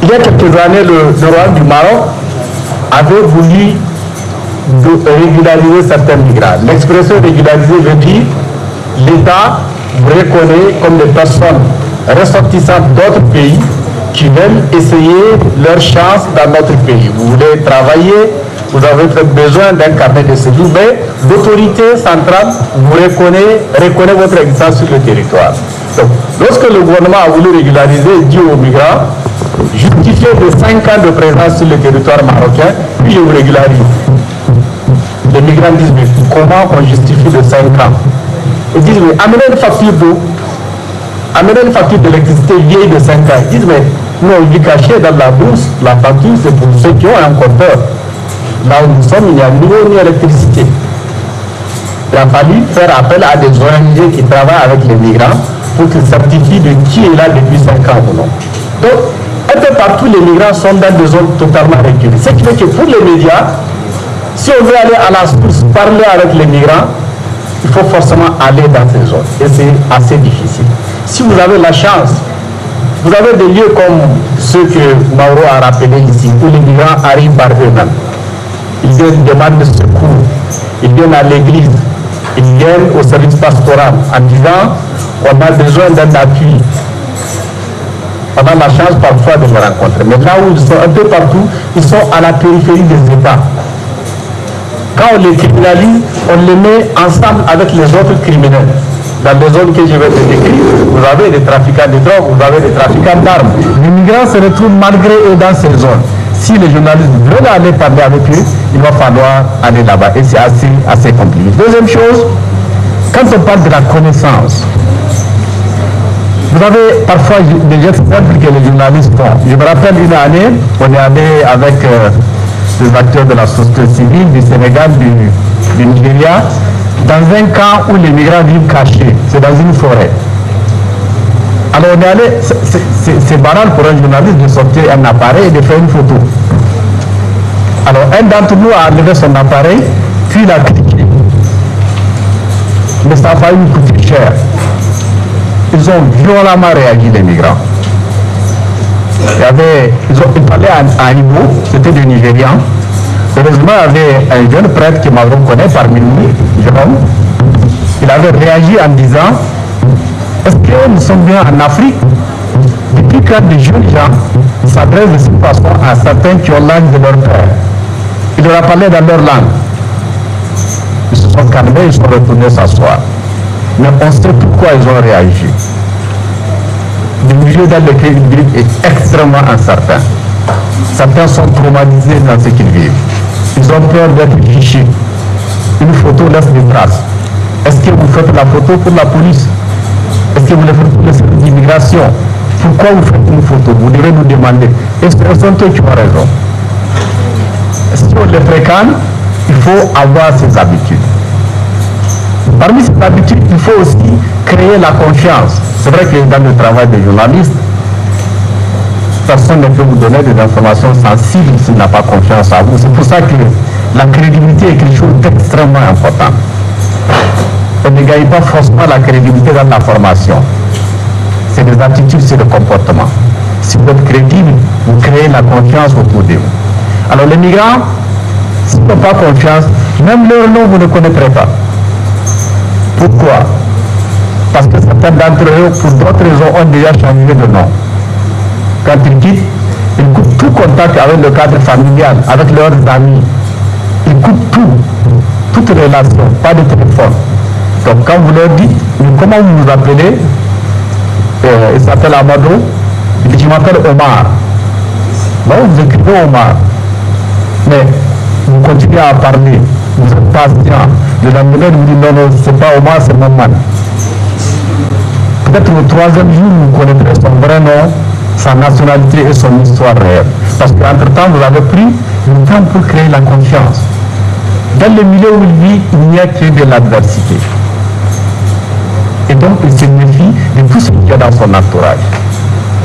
il y a quelques années, le roi du Maroc avait voulu régulariser certains migrants. L'expression régulariser veut dire l'État vous reconnaît comme des personnes ressortissantes d'autres pays qui veulent essayer leur chance dans notre pays. Vous voulez travailler, vous avez besoin d'un carnet de séjour, mais l'autorité centrale vous reconnaît votre existence sur le territoire. Donc, lorsque le gouvernement a voulu régulariser, dit aux migrants, justifiez de 5 ans de présence sur le territoire marocain, puis je vous régularise. Les migrants disent, mais comment on justifie de 5 ans? Ils disent, mais amenez une facture d'eau, amenez une facture d'électricité vieille de 5 ans. Ils disent, mais nous, on vit caché dans la bourse, la facture, c'est pour ceux qui ont un compteur. Là où nous sommes, il n'y a ni eau ni électricité. Il a fallu faire appel à des ONG qui travaillent avec les migrants pour qu'ils certifient de qui est là depuis 5 ans ou non. Donc, un peu partout, les migrants sont dans des zones totalement reculées. Ce qui fait que pour les médias, si on veut aller à la source, parler avec les migrants, il faut forcément aller dans ces zones. Et c'est assez difficile. Si vous avez la chance, vous avez des lieux comme ceux que Mauro a rappelés ici, où les migrants arrivent par eux-mêmes. Ils viennent demander secours, ils viennent à l'église, ils viennent au service pastoral en disant qu'on a besoin d'un appui. On a la chance parfois de les rencontrer. Mais là où ils sont un peu partout, ils sont à la périphérie des États. Quand on les criminalise, on les met ensemble avec les autres criminels. Dans les zones que je vais te décrire, vous avez des trafiquants de drogue, vous avez des trafiquants d'armes. Les migrants se retrouvent malgré eux dans ces zones. Si les journalistes veulent aller parler avec eux, il va falloir aller là-bas. Et c'est assez compliqué. Deuxième chose, quand on parle de la connaissance, vous avez parfois des gestes simples que les journalistes font. Je me rappelle une année, on est allé avec des acteurs de la société civile du Sénégal, du Nigeria, dans un camp où les migrants vivent cachés. C'est dans une forêt. Alors on est allé, c'est banal pour un journaliste de sortir un appareil et de faire une photo. Alors un d'entre nous a enlevé son appareil, puis il a cliqué. Mais ça a failli nous coûter cher. Ils ont violemment réagi, les migrants. Il parlait à Ibo, c'était des Nigérians. Heureusement, il y avait un jeune prêtre qui m'a reconnu parmi nous, Jérôme. Il avait réagi en disant, est-ce que nous sommes bien en Afrique? Depuis quand des jeunes gens s'adressent de cette façon à certains qui ont l'âge de leur père. Il leur a parlé dans leur langue. Ils se sont calmés, ils sont retournés s'asseoir. Mais on sait pourquoi ils ont réagi. Le milieu dans lequel ils vivent est extrêmement incertain. Certains sont traumatisés dans ce qu'ils vivent. Ils ont peur d'être fichés. Une photo laisse des traces. Est-ce que vous faites la photo pour la police? Est-ce que vous le faites pour le service d'immigration? Pourquoi vous faites une photo? Vous devez nous demander. Est-ce que ce sont eux qui ont raison? Si on les fréquente, il faut avoir ses habitudes. Parmi ces habitudes, il faut aussi créer la confiance. C'est vrai que dans le travail des journalistes, personne ne peut vous donner des informations sensibles s'il n'a pas confiance à vous. C'est pour ça que la crédibilité est quelque chose d'extrêmement important. On ne gagne pas forcément la crédibilité dans la formation. C'est des attitudes, c'est le comportement. Si vous êtes crédible, vous créez la confiance autour de vous. Alors les migrants, s'ils n'ont pas confiance, même leur nom, vous ne connaîtrez pas. Pourquoi? Parce que certains d'entre eux, pour d'autres raisons, ont déjà changé de nom. Quand ils quittent, ils coupent tout contact avec le cadre familial, avec leurs amis. Ils coupent toute relation, pas de téléphone. Donc quand vous leur dites, mais comment vous vous appelez? Il s'appelle Amadou, il dit, je m'appelle Omar. Bon, vous écrivez Omar. Mais vous continuez à parler, vous êtes patient. Le lendemain, vous dites, non, c'est pas Omar, c'est Maman. Peut-être le troisième jour, vous connaîtrez son vrai nom, sa nationalité et son histoire réelle. Parce qu'entre-temps, vous avez pris le temps pour créer la confiance. Dans le milieu où il vit, il n'y a que de l'adversité. Et donc, il se méfie de tout ce qu'il y a dans son entourage.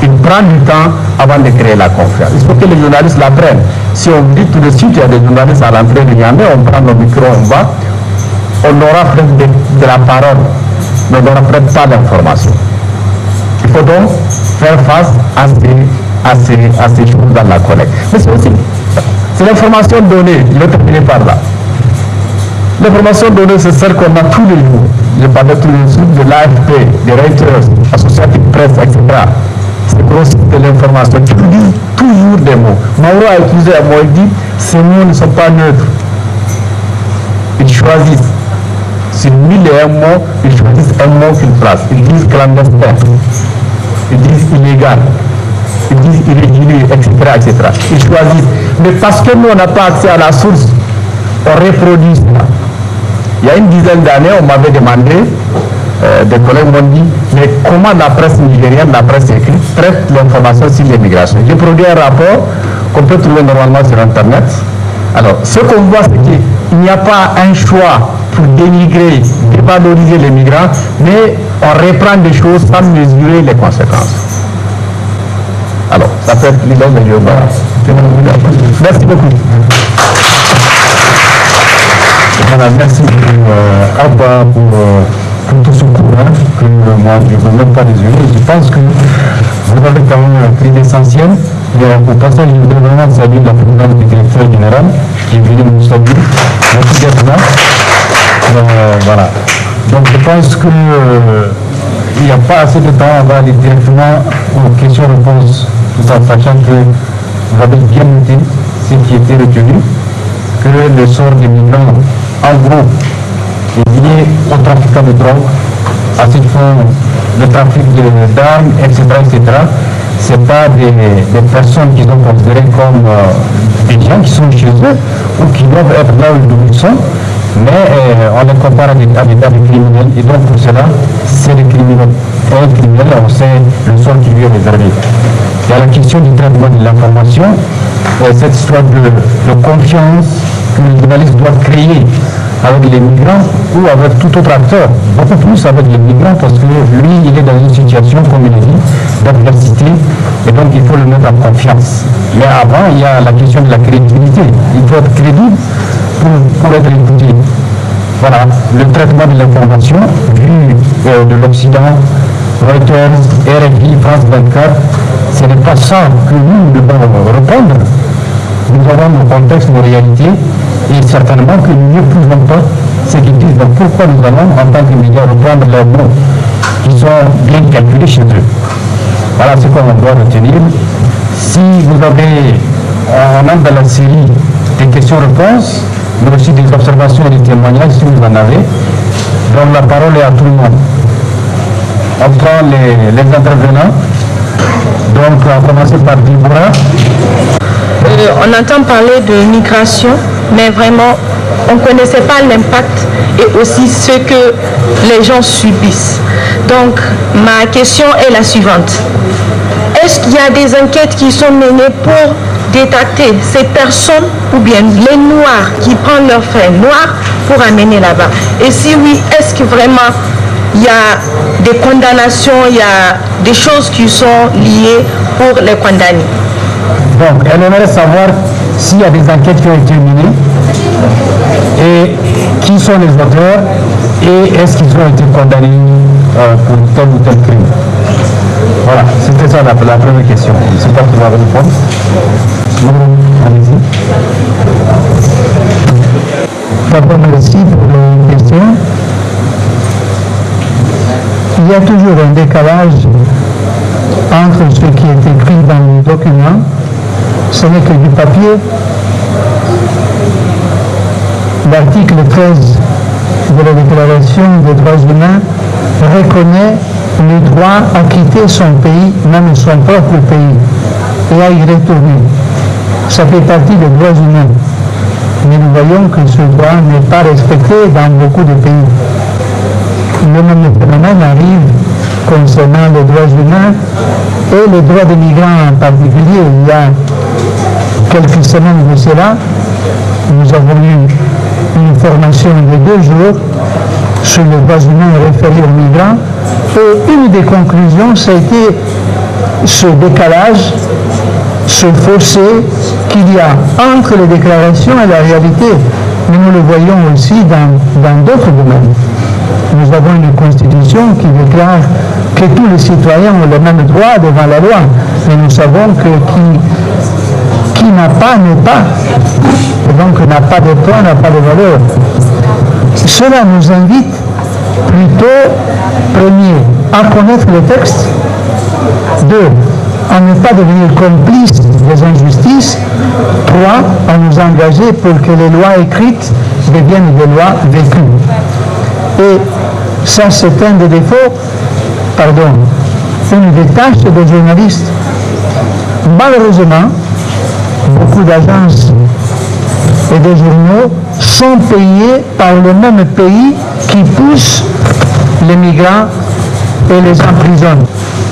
Il prend du temps avant de créer la confiance. Il faut que les journalistes l'apprennent. Si on dit tout de suite, il y a des journalistes à l'entrée de Niamey, on prend nos micros, on va, on aura peut-être de la parole, mais on n'aura peut-être pas d'information. Il faut donc faire face à ces choses dans la collecte. Mais c'est l'information donnée, je vais terminer par là. L'information donnée, c'est celle qu'on a tous les jours. Je parlais tous les jours de l'AFP, des Reuters, Associated Press, etc. C'est aussi de l'information. Tu dis toujours des mots. Mauro a utilisé un mot, il dit ces mots ne sont pas neutres. Ils choisissent. Sur 1000 et un mots, ils choisissent un mot qu'ils placent. Ils disent clandestin, ils disent illégal, ils disent irrégulier, etc., etc. Ils choisissent. Mais parce que nous, on n'a pas accès à la source, on reproduit cela. Il y a une dizaine d'années, on m'avait demandé, des collègues m'ont dit, mais comment la presse nigérienne, la presse écrite, traite l'information sur l'immigration. J'ai produit un rapport qu'on peut trouver normalement sur Internet. Alors, ce qu'on voit, c'est qu'il n'y a pas un choix pour dénigrer, dévaloriser les migrants, mais on reprend des choses sans mesurer les conséquences. Alors, ça peut être l'idée de Yoruba. Merci beaucoup. Voilà, merci Abba pour tout ce courage que moi je ne veux même pas désurer. Je pense que vous avez quand même pris l'essentiel. Au passage, je voudrais vraiment saluer la présidente du directeur général qui est venue nous saluer. Merci d'être là. Voilà. Donc je pense qu'il n'y a pas assez de temps, on va aller directement aux questions-réponses, tout en sachant que vous avez bien noté ce qui était retenu, que le sort des migrants, en gros, est lié au trafic de drogue, à ce font le trafic d'armes, etc., etc. Ce n'est pas des personnes qui sont considérées comme des gens qui sont chez eux ou qui doivent être là où ils sont, mais on les compare à des criminels, et donc pour cela, c'est des criminels. Et un criminel, on sait le sort qui lui est réservé. Il y a la question du traitement de l'information, cette histoire de confiance que les journalistes doivent créer avec les migrants ou avec tout autre acteur, beaucoup plus avec les migrants parce que lui, il est dans une situation, comme il est dit, d'adversité et donc il faut le mettre en confiance. Mais avant, il y a la question de la crédibilité. Il faut être crédible pour être écouté. Voilà, le traitement de l'information, vu de l'Occident, Reuters, RFI, France 24, ce n'est pas ça que nous devons répondre. Nous avons nos contextes, nos réalités, et certainement que nous ne pouvons pas ce qu'ils disent. Donc pourquoi nous allons, en tant que médias, reprendre leurs mots qui sont bien calculés chez eux. Voilà ce qu'on doit retenir. Si vous avez, on entre dans la série des questions-réponses, mais aussi des observations et des témoignages, si vous en avez, donc la parole est à tout le monde. On prend les intervenants. Donc, on va commencer par Déborah. On entend parler de migration, mais vraiment, on ne connaissait pas l'impact et aussi ce que les gens subissent. Donc, ma question est la suivante. Est-ce qu'il y a des enquêtes qui sont menées pour détecter ces personnes ou bien les Noirs qui prennent leurs frères noirs pour amener là-bas? Et si oui, est-ce que vraiment il y a des condamnations, il y a des choses qui sont liées pour les condamner? Donc, elle aimerait savoir s'il y a des enquêtes qui ont été menées et qui sont les auteurs et est-ce qu'ils ont été condamnés pour tel ou tel crime. Voilà, c'était ça la première question. Je ne sais pas qui va répondre. Allez-y. D'abord, merci pour les questions. Il y a toujours un décalage entre ce qui est écrit dans le document, ce n'est que du papier. L'article 13 de la Déclaration des droits humains reconnaît le droit à quitter son pays, même son propre pays, et à y retourner. Ça fait partie des droits humains. Mais nous voyons que ce droit n'est pas respecté dans beaucoup de pays. Le même phénomène arrive concernant les droits humains et les droits des migrants en particulier. Il y a quelques semaines de cela, nous avons eu une formation de 2 jours sur les droits humains référés aux migrants et une des conclusions, ça a été ce décalage, ce fossé qu'il y a entre les déclarations et la réalité. Mais nous le voyons aussi dans d'autres domaines. Nous avons une constitution qui déclare que tous les citoyens ont le même droit devant la loi. Mais nous savons que qui n'a pas n'est pas. Et donc n'a pas de poids, n'a pas de valeur. Cela nous invite plutôt, premier, à connaître le texte, deux, à ne pas devenir complice des injustices, trois, à nous engager pour que les lois écrites deviennent des lois vécues. Et ça, c'est un des défauts, une des tâches des journalistes. Malheureusement, beaucoup d'agences et des journaux sont payés par le même pays qui pousse les migrants et les emprisonne.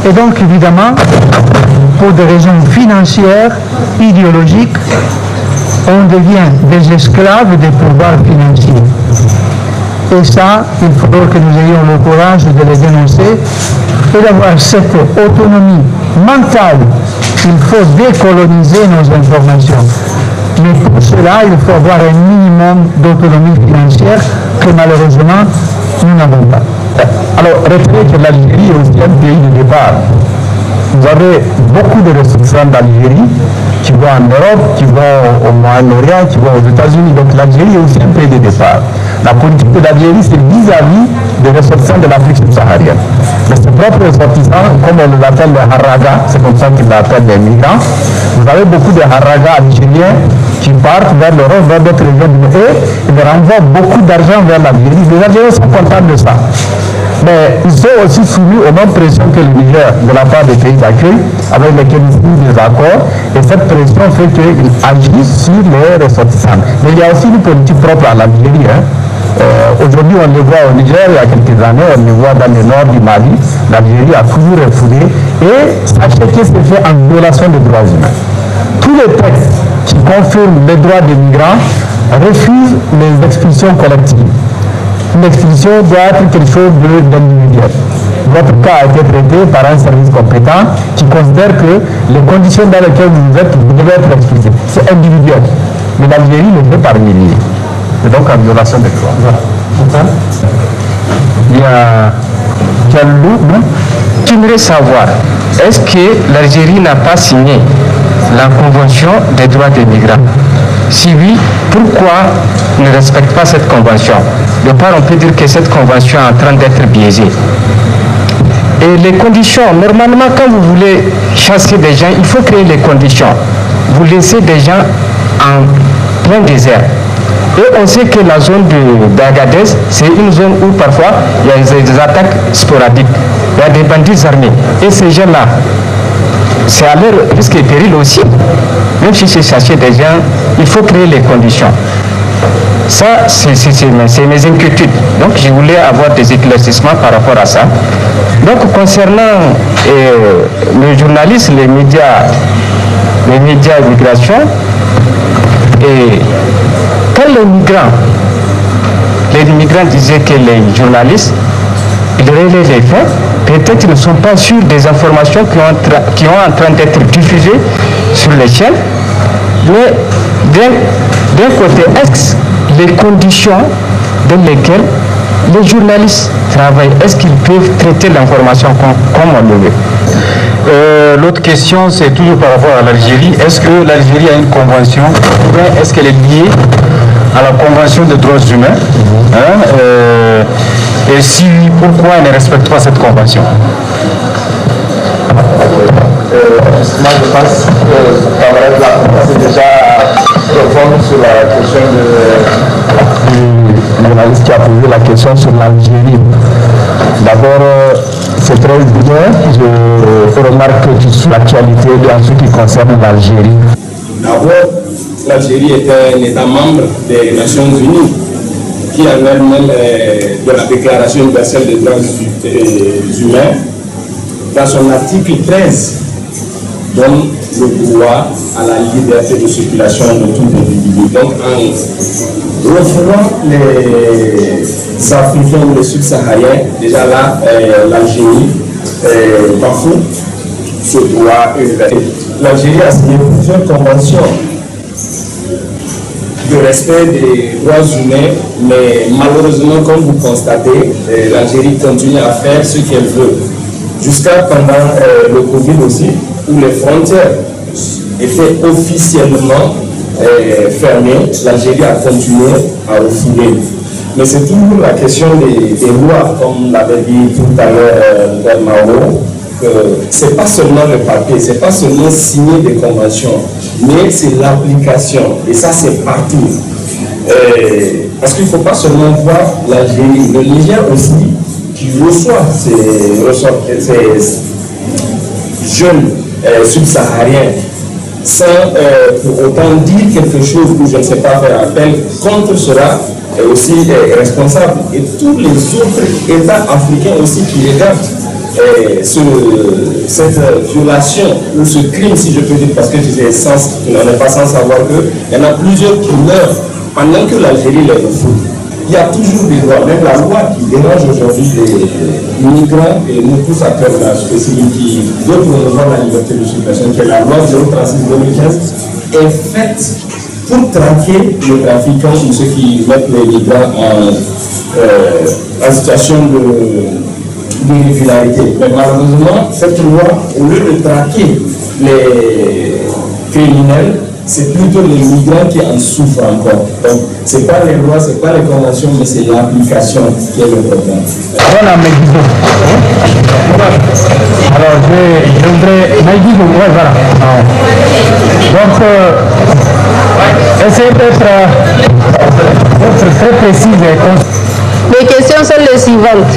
Et donc, évidemment, pour des raisons financières, idéologiques, on devient des esclaves des pouvoirs financiers. Et ça, il faudra que nous ayons le courage de les dénoncer et d'avoir cette autonomie mentale. Il faut décoloniser nos informations. Mais pour cela, il faut avoir un minimum d'autonomie financière que malheureusement, nous n'avons pas. Alors, retenez que l'Algérie est aussi un pays de départ. Vous avez beaucoup de ressortissants d'Algérie qui vont en Europe, qui vont au Moyen-Orient, qui vont aux États-Unis. Donc l'Algérie est aussi un pays de départ. La politique de l'Algérie, c'est vis-à-vis des ressortissants de l'Afrique subsaharienne. Mais ces propres ressortissants, comme on les appelle les Haraga, c'est comme ça qu'ils l'appellent les migrants, vous avez beaucoup de Haraga algériens qui partent vers l'Europe, vers d'autres régions du monde, et ils renvoient beaucoup d'argent vers l'Algérie. Les Algériens sont contents de ça. Mais ils sont aussi soumis aux mêmes pressions que le Niger de la part des pays d'accueil avec lesquels ils signent des accords. Et cette pression fait qu'ils agissent sur les ressortissants. Mais il y a aussi une politique propre à l'Algérie. Aujourd'hui, on le voit au Niger, il y a quelques années, on le voit dans le nord du Mali. L'Algérie a toujours refoulé. Et sachez que c'est fait en violation des droits humains. Tous les textes qui confirment les droits des migrants refusent les expulsions collectives. Une expulsion doit être quelque chose d'individuel. Votre cas a été traité par un service compétent qui considère que les conditions dans lesquelles vous êtes, vous devez être expulsé. C'est individuel. Mais l'Algérie le fait par milliers. C'est donc en violation des droits. Voilà. Il y a Diallo qui aimerait savoir, est-ce que l'Algérie n'a pas signé la Convention des droits des migrants? Si oui, pourquoi ne respecte pas cette convention? De part, on peut dire que cette convention est en train d'être biaisée. Et les conditions, normalement, quand vous voulez chasser des gens, il faut créer les conditions. Vous laissez des gens en plein désert. Et on sait que la zone d'Agadez, c'est une zone où parfois il y a des attaques sporadiques. Il y a des bandits armés. Et ces gens-là, c'est à leur risque et péril aussi. Même si c'est chasser des gens, il faut créer les conditions. Ça, c'est mes inquiétudes. Donc, je voulais avoir des éclaircissements par rapport à ça. Donc, concernant le journalisme, les médias immigration, et quand les migrants disaient que les journalistes, ils relaient les faits, peut-être ils ne sont pas sûrs des informations qui sont en train d'être diffusées sur les chaînes. Mais d'un côté, est-ce que les conditions dans lesquelles les journalistes travaillent, est-ce qu'ils peuvent traiter l'information comme on le veut? L'autre question, c'est toujours par rapport à l'Algérie. Est-ce que l'Algérie a une convention, ou bien est-ce qu'elle est liée à la Convention des droits humains? Et si oui, pourquoi elle ne respecte pas cette convention? Moi, je pense que camarade là commence déjà à répondre sur la question du journaliste qui a posé la question sur l'Algérie. D'abord, c'est très bien, je remarque sur l'actualité en ce qui concerne l'Algérie. D'abord, l'Algérie est un État membre des Nations Unies qui en elle-même de la Déclaration universelle des droits humains, dans son article 13, donne le droit à la liberté de circulation de tout individu. Donc, en refoulant les Africains ou les Sud-Sahariens, déjà là, l'Algérie bafoue ce droit universel. L'Algérie a signé plusieurs conventions de respect des droits humains, mais malheureusement, comme vous constatez, l'Algérie continue à faire ce qu'elle veut. Jusqu'à pendant le Covid aussi, où les frontières étaient officiellement fermées, l'Algérie a continué à refouler. Mais c'est toujours la question des lois, comme l'avait dit tout à l'heure Mao, que ce n'est pas seulement le papier, ce n'est pas seulement signer des conventions, mais c'est l'application. Et ça, c'est partout. Parce qu'il ne faut pas seulement voir l'Algérie, le Niger aussi, qui reçoit ces jeunes subsahariens sans pour autant dire quelque chose ou je ne sais pas faire appel contre cela est aussi responsable. Et tous les autres États africains aussi qui regardent cette violation ou ce crime, si je peux dire, parce que tu n'en es pas sans savoir qu'il y en a plusieurs qui meurent pendant que l'Algérie les refoule. Il y a toujours des droits, même la loi qui dérange aujourd'hui les migrants et nous tous acteurs de la spécialité qui veut promouvoir la liberté de circulation, qui est la loi 036-2015, est faite pour traquer les trafiquants ou ceux qui mettent les migrants en situation d'irrégularité. Mais malheureusement, cette loi, au lieu de traquer les criminels, c'est plutôt les migrants qui en souffrent encore. Donc, ce n'est pas les lois, ce n'est pas les conventions, mais c'est l'application qui est le problème. Voilà, Maïguizo. Alors, je voudrais... Maïguizo, ouais, voilà. Donc, essayez d'être très précis. Les questions sont les suivantes.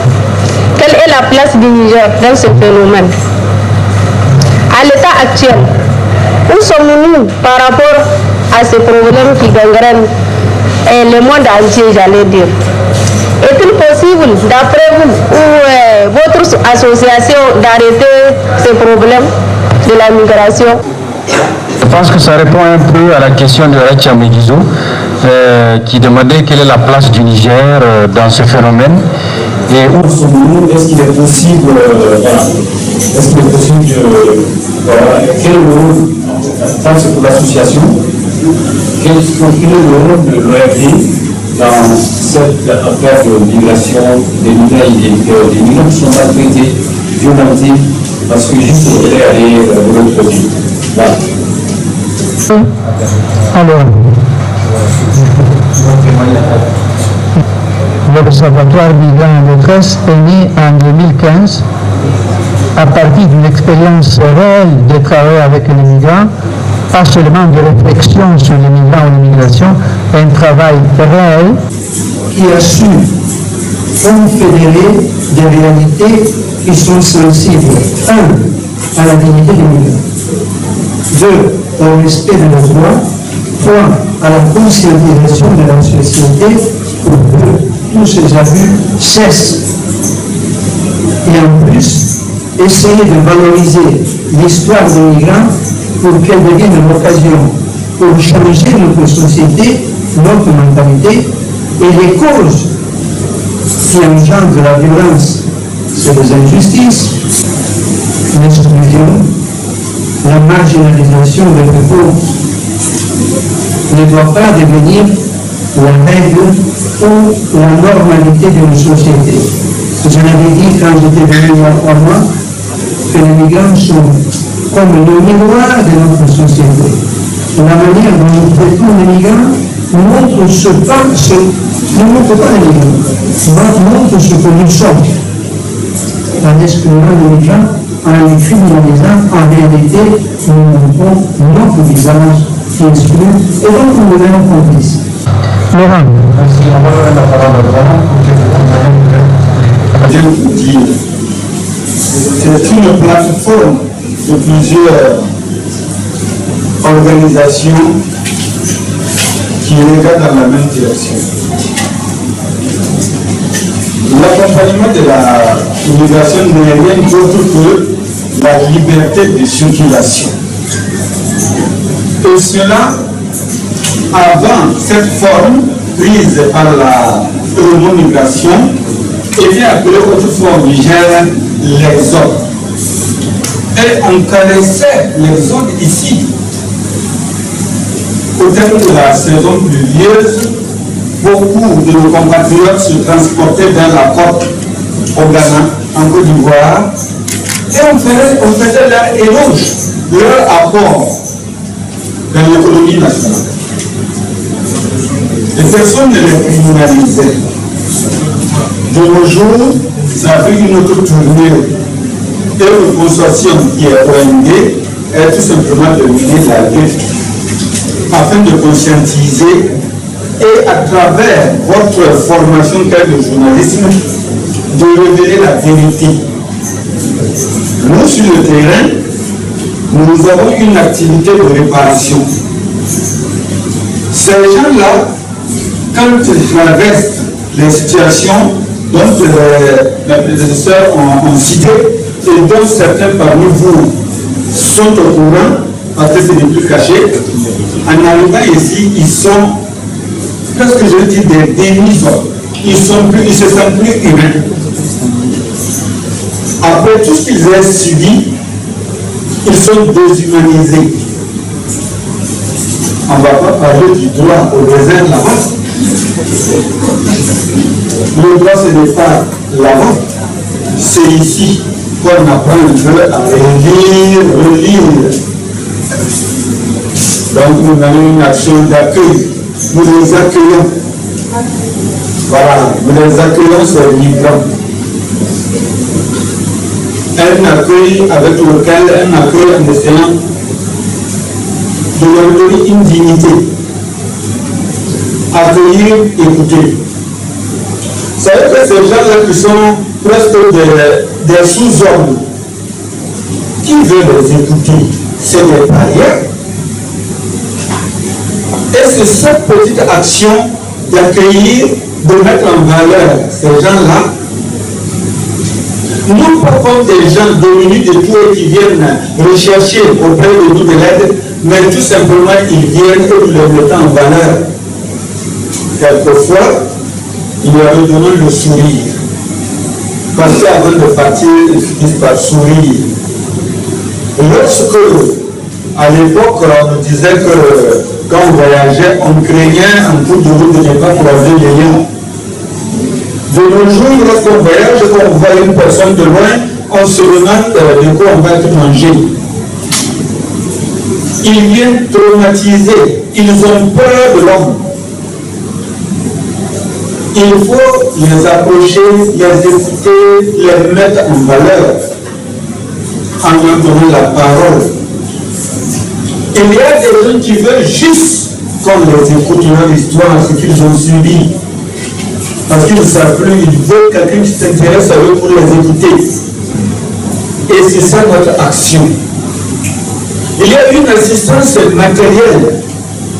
Quelle est la place du Niger dans ce phénomène? À l'état actuel, où sommes-nous par rapport à ces problèmes qui gangrènent le monde entier, j'allais dire? Est-il possible, d'après vous ou votre association, d'arrêter ces problèmes de la migration? Je pense que ça répond un peu à la question de Rachia Megizo, qui demandait quelle est la place du Niger dans ce phénomène. Et où sommes-nous? Est-ce qu'il est possible, quel rôle, tant c'est pour l'association, quel est le rôle de l'ORD dans cette affaire de migration des migrants des migrants qui sont maltraités, violentés, parce que juste ils voudraient aller de l'autre côté. Voilà. Alors, l'Observatoire migrants en détresse est né en 2015 à partir d'une expérience réelle de travail avec les migrants, pas seulement de réflexion sur les migrants ou l'immigration, un travail réel qui a su confédérer des réalités qui sont sensibles, 1. à la dignité des migrants, 2. au respect de leurs droits, 3. à la conscientisation de la société pour que tous ces abus cessent. Et en plus, essayer de valoriser l'histoire des migrants pour qu'elle devienne une occasion pour changer notre société, notre mentalité et les causes qui engendrent la violence, c'est les injustices, l'exclusion, la marginalisation des peuples ne doit pas devenir la règle ou la normalité d'une société. Je l'avais dit quand j'étais venu à moi, que les migrants sont comme le miroir de notre société. La manière dont nous traitons les migrants montre ne montre pas les migrants, montre ce que nous sommes. En excluant les migrants, en les criminalisant, en réalité, nous montrons notre visage qui exclut, et donc nous devenons complices. Laurent. Merci. On va donner la parole à Laurent pour que vous dire. C'est une plateforme de plusieurs organisations qui regardent dans la même direction. L'accompagnement de la migration n'est rien d'autre que la liberté de circulation. Et cela, avant cette forme prise par la euromigration, était appelée autrefois au Niger les ordres. Et on caressait les zones ici. Au terme de la saison pluvieuse, beaucoup de nos compatriotes se transportaient vers la côte au Ghana, en Côte d'Ivoire, et on faisait leur éloge, leur apport dans l'économie nationale. Les personnes ne les criminalisaient. De nos jours, ça a fait une autre tournure. Et le consortium qui est ONG est tout simplement de mener la lutte afin de conscientiser et à travers votre formation qu'est le journalisme, de révéler la vérité. Nous, sur le terrain, nous avons une activité de réparation. Ces gens-là, quand ils traversent les situations dont mes prédécesseurs ont cité, et dont certains parmi vous sont au courant, parce que c'est des plus cachés, en arrivant ici, ils sont, presque je dis, des demi-hommes. Ils se sentent plus humains. Après tout ce qu'ils ont subi, ils sont déshumanisés. On ne va pas parler du droit au désert là-bas. Le droit, ce n'est pas là-bas. C'est ici qu'on apprend un peu à relire. Donc nous avons une action d'accueil. Nous les accueillons. Voilà, nous les accueillons, ces migrants. Un accueil avec lequel, un accueil en essayant de leur donner une dignité. Accueillir, écouter. Vous savez que ces gens-là qui sont presque des sous-hommes, qui veulent les écouter, c'est des barrières. Et c'est cette petite action d'accueillir, de mettre en valeur ces gens-là, non pas comme des gens dominés de tout et qui viennent rechercher auprès de nous de l'aide, mais tout simplement ils viennent et nous les mettons en valeur. Quelquefois, il leur redonnons le sourire. Parce qu'avant de partir, ils finissent par sourire. Lorsque, à l'époque, on nous disait que quand on voyageait, on craignait en cours de route de ne pas croiser les lions. De nos jours, lorsqu'on voyage, quand on voit une personne de loin, on se demande de quoi on va être mangé. Ils viennent traumatiser, ils ont peur de l'homme. Il faut les approcher, les écouter, les mettre en valeur, en leur donnant la parole. Il y a des gens qui veulent juste qu'on les écoute leur histoire, ce qu'ils ont subi. Parce qu'ils ne savent plus, ils veulent quelqu'un qui s'intéresse à eux pour les écouter. Et c'est ça notre action. Il y a une assistance matérielle,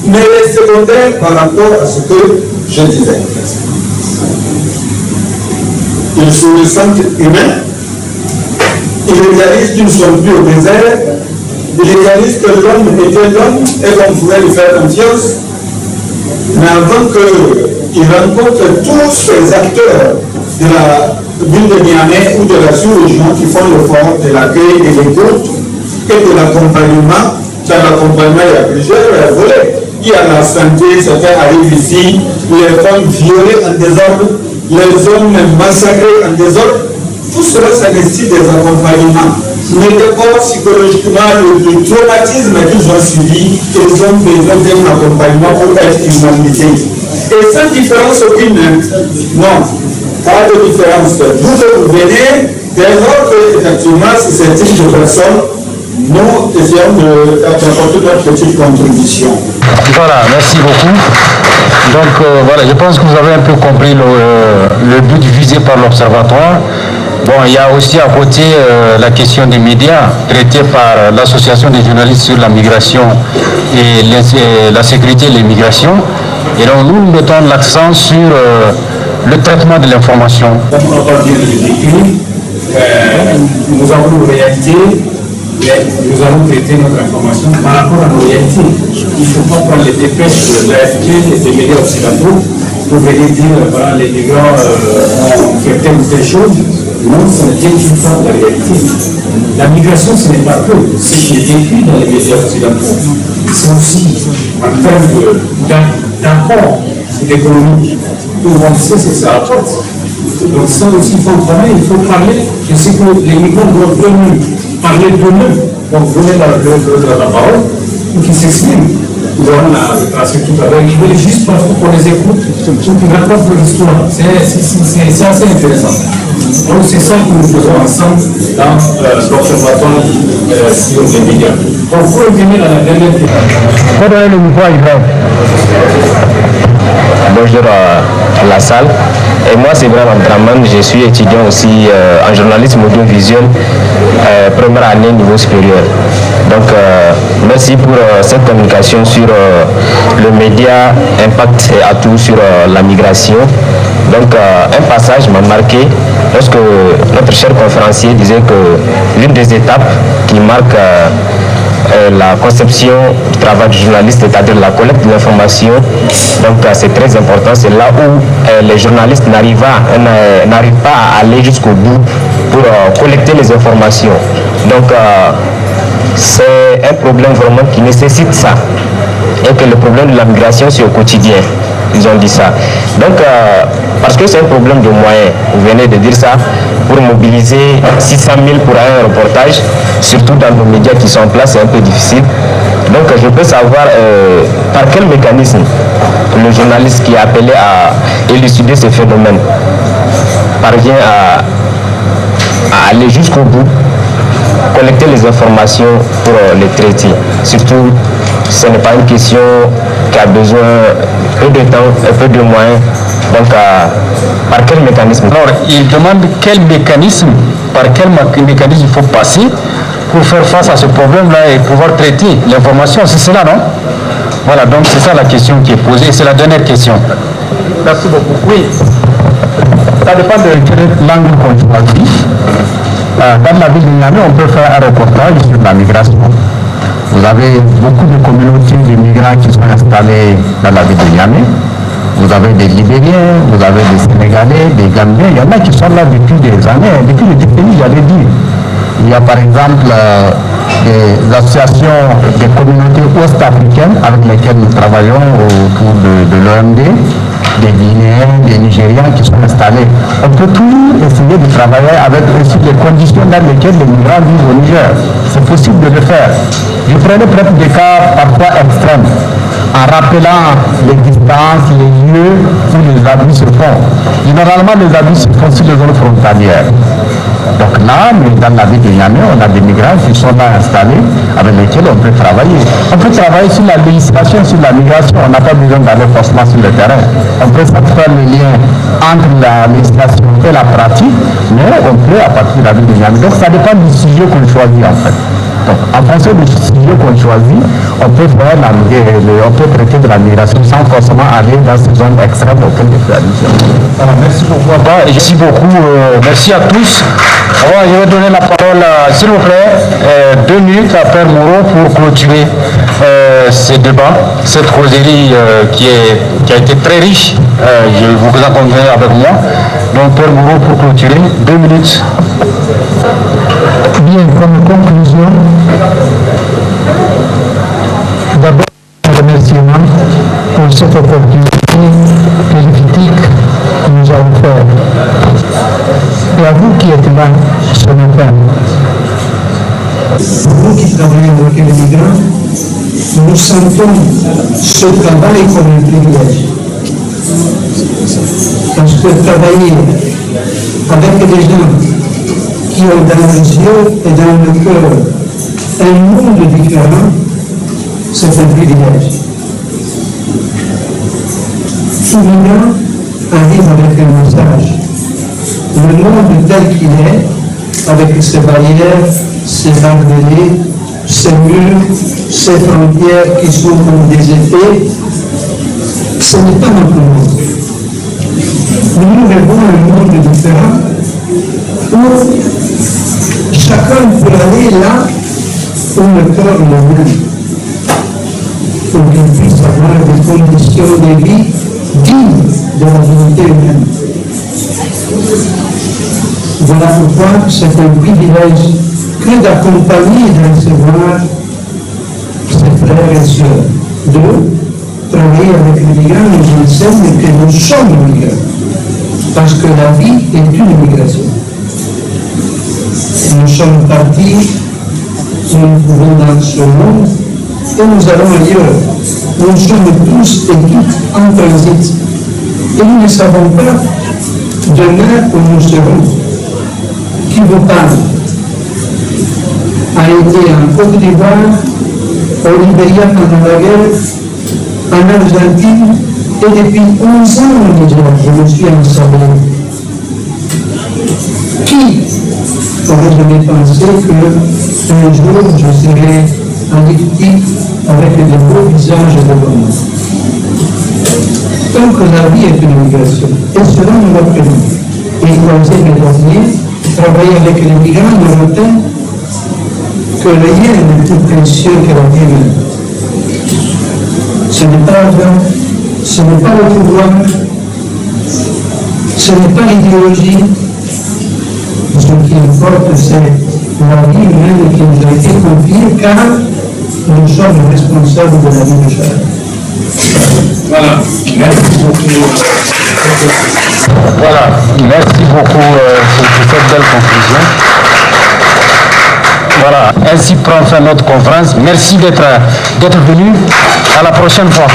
mais elle est secondaire par rapport à ce que je disais. Ils se ressentent humains, ils réalisent qu'ils ne sont plus au désert, ils réalisent que l'homme était l'homme et qu'on pouvait lui faire confiance. Mais avant qu'ils rencontrent tous ces acteurs de la ville de Niamey ou de la sous-région qui font l'effort de l'accueil et de l'écoute et de l'accompagnement, dans l'accompagnement il y a plusieurs volets. Il y a la santé, certains arrivent ici, les femmes violées en désordre, les hommes massacrés en désordre. Tout cela, ça nécessite des accompagnements. Mais d'abord, psychologiquement, le traumatisme qu'ils ont subi, ils ont besoin d'un accompagnement pour être humanisés. Et sans différence aucune, non, pas de différence. Vous venez, dès lors que, effectivement, c'est ce type de personnes, nous essayons d'apporter notre petite contribution. Voilà, merci beaucoup. Donc voilà, je pense que vous avez un peu compris le but visé par l'Observatoire. Bon, il y a aussi à côté la question des médias traitée par l'Association des journalistes sur la migration et la sécurité et l'immigration. Et donc nous mettons l'accent sur le traitement de l'information. Nous avons nos réalités, nous allons traiter notre information par rapport à nos réalités. Il ne faut pas prendre les dépêches de l'AFP et des médias occidentaux pour venir dire voilà, les migrants ont fait telle ou telle chose. Non, ça ne décrit pas la réalité. La migration, ce n'est pas que ce qui est décrit dans les médias occidentaux. C'est aussi en termes d'apport économique. Tout le monde sait ce que ça apporte. Donc ça aussi, il faut en parler. Il faut parler de ce que les migrants doivent parler d'eux-mêmes. Donc donner la parole pour qu'ils s'expriment. Nous allons la tracer tout à l'heure. Je voulais juste parfois qu'on les écoute, pour qu'ils racontent l'histoire. C'est assez intéressant. Donc c'est ça que nous faisons ensemble dans l'observatoire sur les médias. Donc il faut revenir à la dernière question. Bonjour à la salle. Et moi c'est Ibrahim Abdraman, je suis étudiant aussi en journalisme audiovisuel, première année niveau supérieur. Donc merci pour cette communication sur le média, impact et atout sur la migration. Donc un passage m'a marqué lorsque notre cher conférencier disait que l'une des étapes qui marque la conception du travail du journaliste, c'est-à-dire la collecte de l'information, donc c'est très important, c'est là où les journalistes n'arrivent pas à aller jusqu'au bout pour collecter les informations. Donc c'est un problème vraiment qui nécessite ça, et que le problème de la migration c'est au quotidien. Ils ont dit ça. Donc, parce que c'est un problème de moyens, vous venez de dire ça, pour mobiliser 600 000 pour un reportage, surtout dans nos médias qui sont en place, c'est un peu difficile. Donc, je peux savoir par quel mécanisme le journaliste qui est appelé à élucider ce phénomène parvient à aller jusqu'au bout, collecter les informations pour les traiter. Surtout, ce n'est pas une question qui a besoin peu de temps, un peu de moyens. Donc, par quel mécanisme? Alors, il demande quel mécanisme, par quel mécanisme il faut passer pour faire face à ce problème-là et pouvoir traiter l'information. C'est cela, non? Voilà, donc c'est ça la question qui est posée. C'est la dernière question. Merci beaucoup. Oui, ça dépend de quelle langue qu'on choisit. Dans la ville de Niamey, on peut faire un reportage sur la migration. Vous avez beaucoup de communautés de migrants qui sont installées dans la ville de Niamey. Vous avez des Libériens, vous avez des Sénégalais, des Gambiens. Il y en a qui sont là depuis des années, depuis des décennies, j'allais dire. Il y a par exemple des associations des communautés ouest-africaines avec lesquelles nous travaillons autour de l'OMD, des Guinéens, des Nigériens qui sont installés. On peut toujours essayer de travailler avec aussi les conditions dans lesquelles les migrants vivent au Niger. C'est possible de le faire. Je prenais peut-être des cas parfois extrêmes, en rappelant les distances, les lieux où les abus se font. Généralement, les abus se font sur les zones frontalières. Donc là, mais dans la ville de Niamey, on a des migrants qui sont là installés, avec lesquels on peut travailler. On peut travailler sur la législation, sur la migration. On n'a pas besoin d'aller forcément sur le terrain. On peut faire le lien entre la législation et la pratique, mais on peut à partir de la ville de Niamey. Donc ça dépend du sujet qu'on choisit en fait. Donc, en fonction du sujet qu'on choisit, on peut traiter de la migration sans forcément aller dans ces zones extrêmes auxquelles je fais allusion. Merci beaucoup. Merci beaucoup. Merci à tous. Alors, je vais donner la parole, s'il vous plaît, 2 minutes à Père Moreau pour clôturer ces débats, cette causerie qui a été très riche. Je vous accompagne avec moi. Donc, Père Moreau pour clôturer, 2 minutes. Bien, comme conclusion, d'abord un remerciement pour cette opportunité politique que nous avons fait. Et à vous qui êtes là ce matin. Nous qui travaillons avec les migrants, nous sentons ce travail comme un privilège. Parce que travailler avec des gens qui ont dans les yeux et dans le cœur un monde différent, c'est un privilège. Tout migrant arrive avec un message. Le monde tel qu'il est, avec ses barrières, ses barrières, ses murs, ses frontières qui sont comme des épées, ce n'est pas notre monde. Nous vivons un monde différent où chacun peut aller là où le cœur le mène, pour qu'il puisse avoir des conditions de vie dignes de la dignité humaine. Voilà pourquoi c'est un privilège que d'accompagner et de recevoir ses frères et sœurs. De travailler avec les migrants, nous enseigne que nous sommes migrants. Parce que la vie est une migration. Nous sommes partis, nous pouvons dans ce monde et nous allons ailleurs. Nous sommes tous et toutes en transit. Et nous ne savons pas demain où nous serons. Qui vous parle a été en Côte d'Ivoire, au Libéria pendant la guerre, en Argentine, et depuis 11 ans au Niger, je me suis ensablé. Qui aurait jamais pensé qu'un jour je serais en Égypte avec de beaux visages devant moi? Donc la vie est une migration, et cela nous l'apprenons. Et croiser mes derniers, travailler avec les migrants nous rappelle que rien n'est plus précieux que la vie humaine. Ce n'est pas l'argent, ce n'est pas le pouvoir, ce n'est pas l'idéologie. Ce qui importe, c'est la vie humaine qui nous a été confiée, car nous sommes responsables de la vie de chacun. Voilà, merci beaucoup. Voilà, merci beaucoup pour cette belle conclusion. Voilà, ainsi prend fin notre conférence. Merci d'être venu. À la prochaine fois.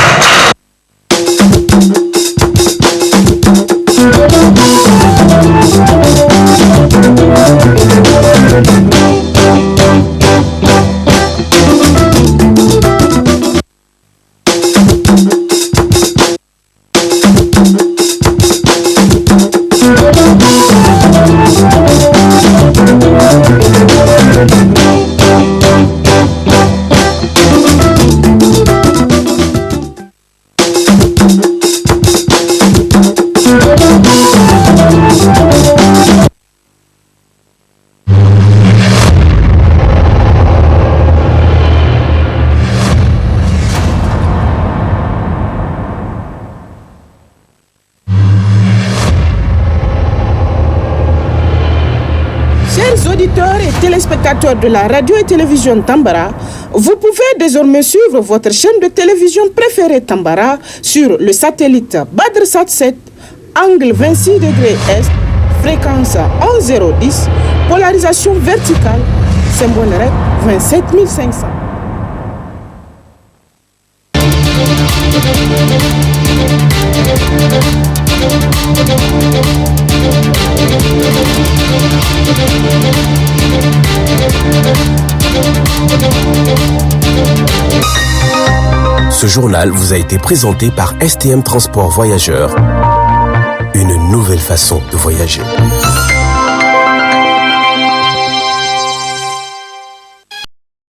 Téléspectateurs de la radio et télévision Tambara, vous pouvez désormais suivre votre chaîne de télévision préférée Tambara sur le satellite BadrSat 7, angle 26 degrés Est, fréquence 11010, polarisation verticale, symbole REC 27500. Ce journal vous a été présenté par STM Transport Voyageurs. Une nouvelle façon de voyager.